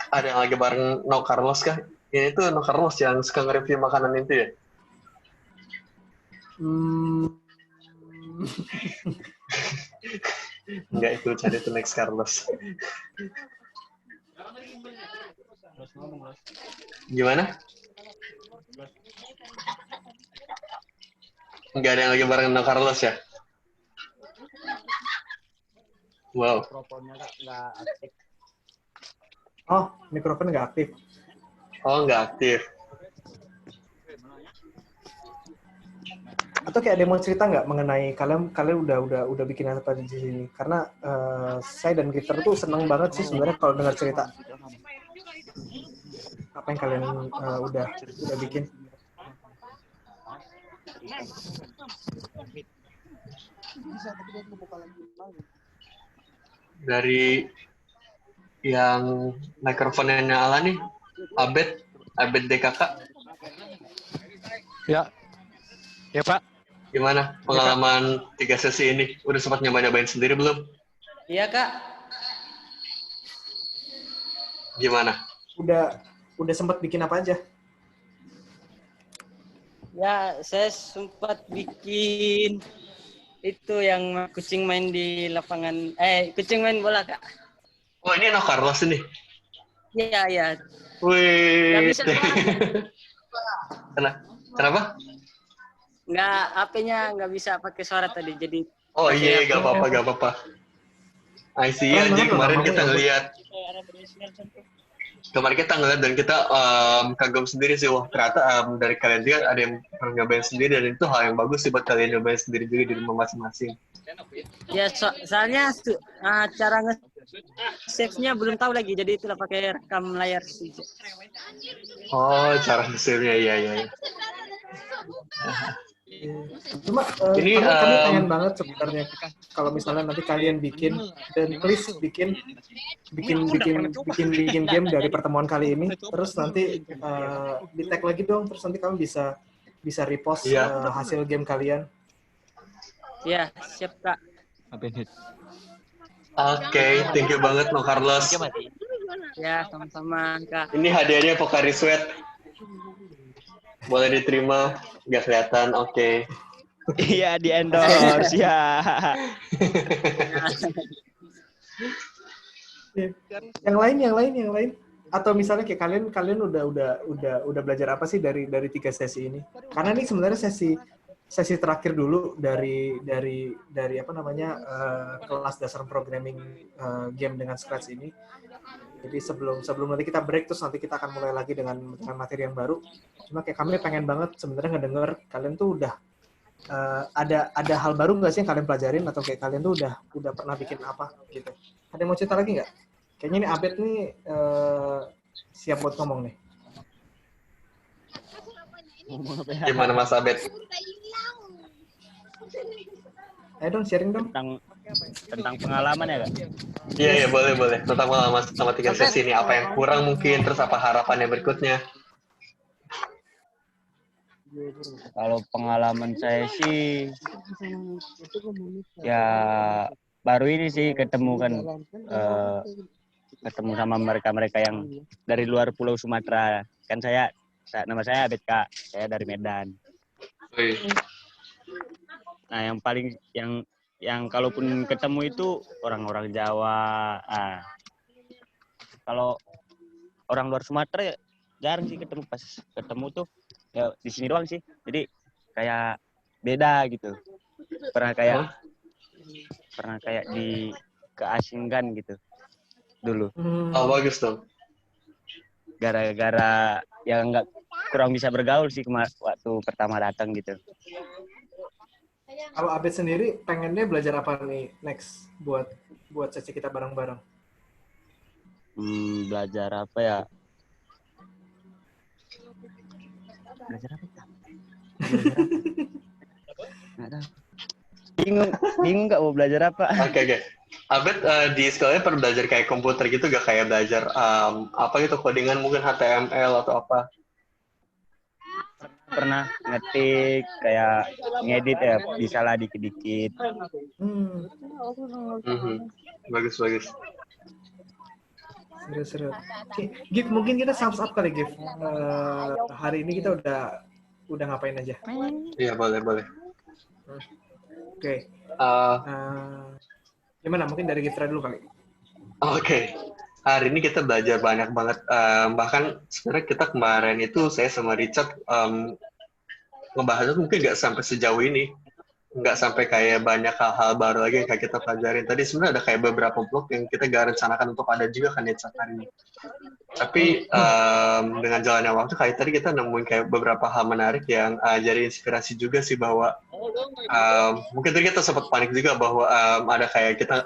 Ada yang lagi bareng No Carlos kah? Ini tuh No Carlos yang suka nge-review makanan itu ya? Enggak, itu cari itu next Carlos. Gimana? Enggak ada yang lagi bareng No Carlos ya? Wow. Mikrofonnya nggak aktif. Oh, mikrofon nggak aktif. Oh, nggak aktif. Atau kayak ada yang mau cerita nggak mengenai kalian udah bikin apa di sini? Karena saya dan Gifter tuh seneng banget sih sebenarnya kalau dengar cerita. Apa yang kalian udah bikin? Dari yang mikrofonnya nyala nih, Abed DKK. Ya Pak. Gimana pengalaman 3 sesi ini? Udah sempat nyobain sendiri belum? Iya Kak. Gimana? Udah sempat bikin apa aja? Ya, saya sempat bikin itu yang kucing main di lapangan. Kucing main bola Kak. Oh, ini No Carlos ini. Iya, iya. Wih. Nggak bisa Kenapa? Nggak, HP-nya nggak bisa pakai suara tadi, jadi. Oh iya, gak apa-apa. I see, jadi kemarin kita ngeliat dan kita kagum sendiri sih. Wah, ternyata dari kalian juga ada yang nyobain sendiri, dan itu hal yang bagus sih buat kalian nyobain sendiri juga di rumah masing-masing. Ya, soalnya cara nge-save-nya belum tahu lagi, jadi itulah pakai rekam layar sih. Oh, cara nge-save-nya, iya. Cuma ini kami pengen banget sebenarnya kalau misalnya nanti kalian bikin, dan please bikin game dari pertemuan kali ini, terus nanti di tag lagi dong, terus nanti kami bisa repost hasil game kalian. Ya, siap Kak. Oke, thank you banget No Carlos. Ya, sama-sama Kak. Ini hadiahnya Pocari Sweat. Boleh diterima, nggak kelihatan, oke. Iya, di endorse ya. Yang lain. Atau misalnya kayak kalian udah belajar apa sih dari 3 sesi ini? Karena ini sebenarnya sesi terakhir dulu dari apa namanya kelas dasar programming game dengan Scratch ini. Jadi sebelum nanti kita break terus nanti kita akan mulai lagi dengan materi yang baru. Cuma kayak kami pengen banget sebenarnya ngedenger kalian tuh udah ada hal baru nggak sih yang kalian pelajarin atau kayak kalian tuh udah pernah bikin apa gitu. Ada yang mau cerita lagi nggak? Kayaknya ini Abed nih siap buat ngomong nih. Gimana Mas Abed? Ayo dong, sharing dong. Tentang pengalaman ya, Kak? Iya, boleh. Tentang pengalaman sama 3 sesi ini, apa yang kurang mungkin, terus apa harapannya berikutnya? Kalau pengalaman saya sih ya baru ini sih ketemu sama mereka yang dari luar Pulau Sumatera. Kan nama saya Abed, Kak. Saya dari Medan. Nah, yang paling yang kalaupun ketemu itu orang-orang Jawa. Kalau orang luar Sumatera ya jarang sih ketemu. Pas ketemu tuh ya di sini doang sih. Jadi kayak beda gitu. Pernah kayak di keasingkan gitu dulu. Oh, bagus dong. Gara-gara ya kurang bisa bergaul sih waktu pertama datang gitu. Kalau Abed sendiri pengennya belajar apa nih next buat sesi kita bareng-bareng? Belajar apa ya? Belajar apa? Nggak tahu. Bingung nggak mau belajar apa? Oke. Abed di sekolahnya pernah belajar kayak komputer gitu gak, kayak belajar apa gitu, codingan mungkin HTML atau apa? Pernah ngetik, kayak ngedit ya, bisa lah dikit-dikit. Bagus. Seru. Oke, Gif, mungkin kita sums up kali, Gif. Hari ini kita udah ngapain aja? Iya, boleh. Oke. Gimana? Mungkin dari Giftra dulu kali. Oke. Hari ini kita belajar banyak banget. Bahkan sebenarnya kita kemarin itu saya sama Richard ngebahasnya mungkin nggak sampai sejauh ini. Nggak sampai kayak banyak hal-hal baru lagi yang kayak kita pelajarin. Tadi sebenarnya ada kayak beberapa blog yang kita gak rencanakan untuk ada juga kan Richard hari ini. Tapi dengan jalannya waktu kayak tadi kita nemuin kayak beberapa hal menarik yang jadi inspirasi juga sih, bahwa mungkin tadi kita sempat panik juga bahwa ada kayak kita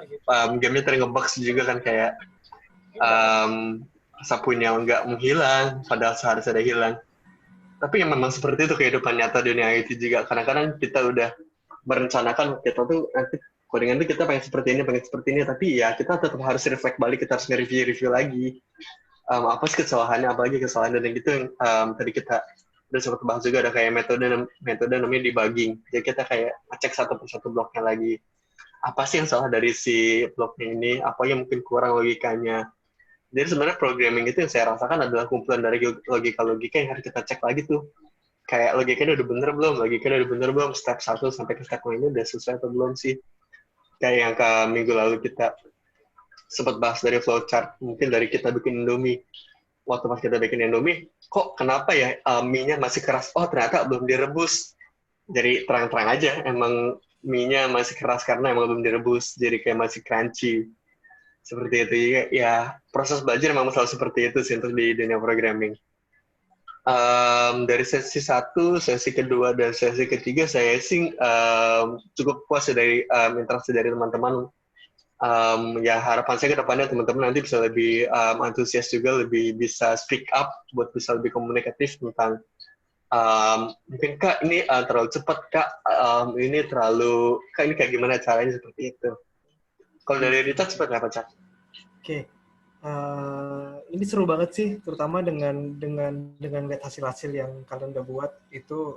gamenya tadi nge-bugs juga kan, kayak sapunya nggak menghilang padahal seharusnya ada hilang. Tapi yang memang seperti itu kehidupan nyata dunia IT juga. Kadang-kadang kita udah merencanakan kita tuh nanti codingan tuh kita pengen seperti ini, tapi ya kita tetap harus reflect balik, kita harus nge-review lagi apa sih kesalahannya, apalagi kesalahan dan gitu yang tadi kita udah sempat bahas juga, ada kayak metode namanya debugging. Jadi kita kayak ngecek satu persatu bloknya lagi, apa sih yang salah dari si bloknya ini, apa yang mungkin kurang logikanya. Jadi sebenarnya programming itu yang saya rasakan adalah kumpulan dari logika-logika yang harus kita cek lagi tuh. Kayak logikanya udah bener belum, step 1 sampai ke step lainnya udah selesai atau belum sih. Kayak yang ke minggu lalu kita sempat bahas dari flowchart, mungkin dari kita bikin Indomie. Waktu pas kita bikin Indomie, kok kenapa ya mie-nya masih keras? Oh ternyata belum direbus. Jadi terang-terang aja, emang mie-nya masih keras karena emang belum direbus, jadi kayak masih crunchy. Seperti itu ya, proses belajar memang selalu seperti itu sih untuk di dunia programming. Dari sesi 1, sesi kedua, dan sesi ketiga saya sih cukup puas dari interaksi dari teman-teman. Ya harapan saya ke depannya teman-teman nanti bisa lebih antusias juga, lebih bisa speak up, buat bisa lebih komunikatif tentang mungkin Kak ini terlalu cepat, Kak ini terlalu, Kak ini kayak gimana caranya, seperti itu. Kalau dari Rita seperti apa, Cak? Oke. Ini seru banget sih, terutama dengan lihat hasil-hasil yang kalian udah buat itu.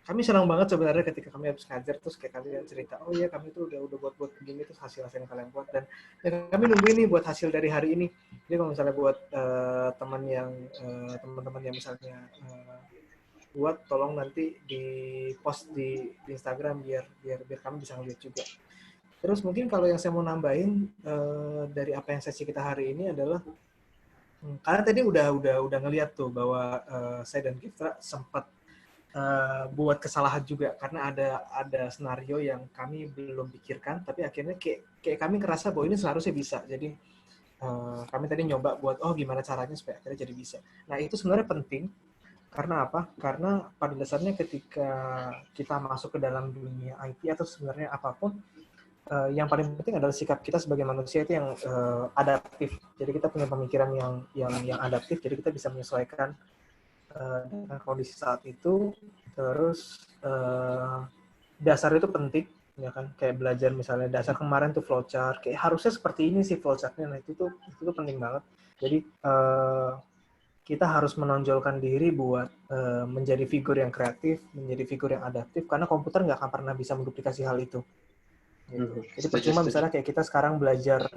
Kami senang banget sebenarnya ketika kami habis ngajar terus kayak kalian cerita, oh iya kami tuh udah buat begini, terus hasil-hasil yang kalian buat, dan kami nungguin nih buat hasil dari hari ini. Jadi kalau misalnya buat teman-teman yang misalnya buat tolong nanti di post di Instagram biar kami bisa ngeliat juga. Terus mungkin kalau yang saya mau nambahin dari apa yang sesi kita hari ini adalah karena tadi udah ngeliat tuh bahwa saya dan Giftra sempat buat kesalahan juga karena ada senario yang kami belum pikirkan, tapi akhirnya kayak kami ngerasa bahwa ini seharusnya bisa. Jadi kami tadi nyoba buat gimana caranya supaya akhirnya jadi bisa. Nah itu sebenarnya penting. Karena apa? Karena pada dasarnya ketika kita masuk ke dalam dunia IT atau sebenarnya apapun, yang paling penting adalah sikap kita sebagai manusia itu yang adaptif. Jadi kita punya pemikiran yang adaptif, jadi kita bisa menyesuaikan dengan kondisi saat itu. Terus dasar itu penting, ya kan? Kayak belajar misalnya dasar kemarin tuh flowchart, kayak harusnya seperti ini sih flowchartnya. Nah itu tuh penting banget. Jadi kita harus menonjolkan diri buat menjadi figur yang kreatif, menjadi figur yang adaptif, karena komputer nggak akan pernah bisa menduplikasi hal itu. Gitu. Jadi percuma misalnya kayak kita sekarang belajar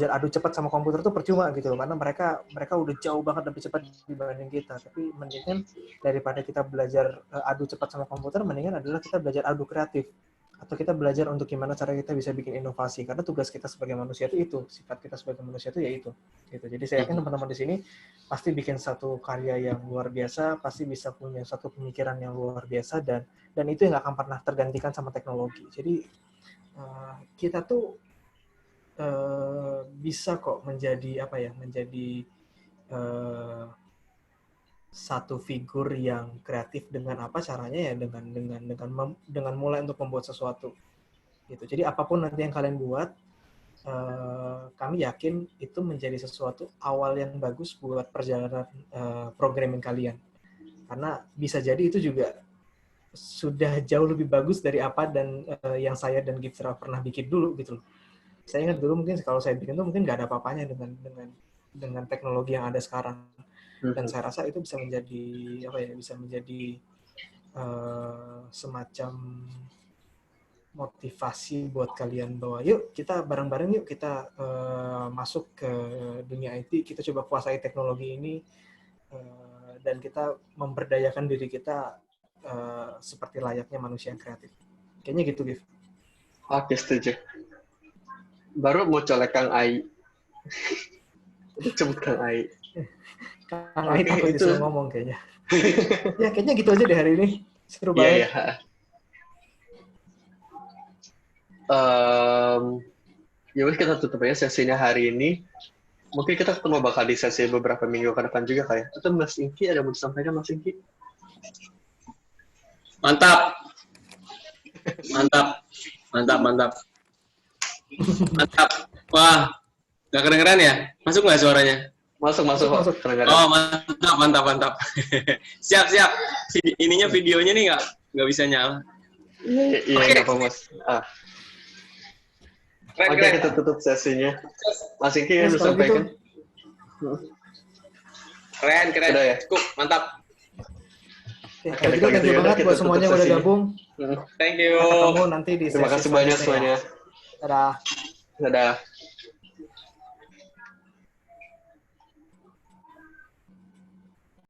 adu cepat sama komputer tuh percuma gitu, karena mereka udah jauh banget lebih cepat dibanding kita. Tapi mendingan daripada kita belajar adu cepat sama komputer, mendingan adalah kita belajar adu kreatif. Atau kita belajar untuk gimana cara kita bisa bikin inovasi, karena tugas kita sebagai manusia itu sifat kita sebagai manusia itu yaitu gitu. Jadi saya yakin teman-teman di sini pasti bikin satu karya yang luar biasa, pasti bisa punya satu pemikiran yang luar biasa, dan itu yang nggak akan pernah tergantikan sama teknologi. Jadi kita tuh bisa kok menjadi satu figur yang kreatif dengan apa caranya ya, dengan mulai untuk membuat sesuatu gitu. Jadi apapun nanti yang kalian buat, kami yakin itu menjadi sesuatu awal yang bagus buat perjalanan programming kalian, karena bisa jadi itu juga sudah jauh lebih bagus dari apa dan yang saya dan Giftra pernah bikin dulu gitu loh. Saya ingat dulu mungkin kalau saya bikin tuh mungkin nggak ada apa-apanya dengan teknologi yang ada sekarang. Dan saya rasa itu bisa menjadi semacam motivasi buat kalian bahwa yuk kita bareng-bareng, yuk kita masuk ke dunia IT, kita coba kuasai teknologi ini, dan kita memberdayakan diri kita seperti layaknya manusia yang kreatif. Kayaknya gitu, Gif. Oke, setuju. Baru mau colek Kang Ai. Sebut Kang Ai. Kang Ai takut disuruh ngomong kayaknya. Ya kayaknya gitu aja deh hari ini. Seru banget. Iya. Ya wes, kita tutup aja sesinya hari ini. Mungkin kita ketemu bakal di sesi beberapa minggu ke depan juga kayak. Atau Mas Ingki ada mau disampaikan, Mas Ingki? Mantap. Wah, nggak kedengeran ya? Masuk nggak suaranya? Masuk. Oh, mantap. Siap. Ininya videonya nih nggak bisa nyala. Iya, nggak apa Mas. Oke, kita tutup sesinya. Mas Ingki yang sampaikan. Keren. Udah ya? Cukup, mantap. Oke, thank you banget buat semuanya yang udah gabung. Thank you. Kita ketemu nanti di Terima kasih banyak semuanya. Dadah. Dadah.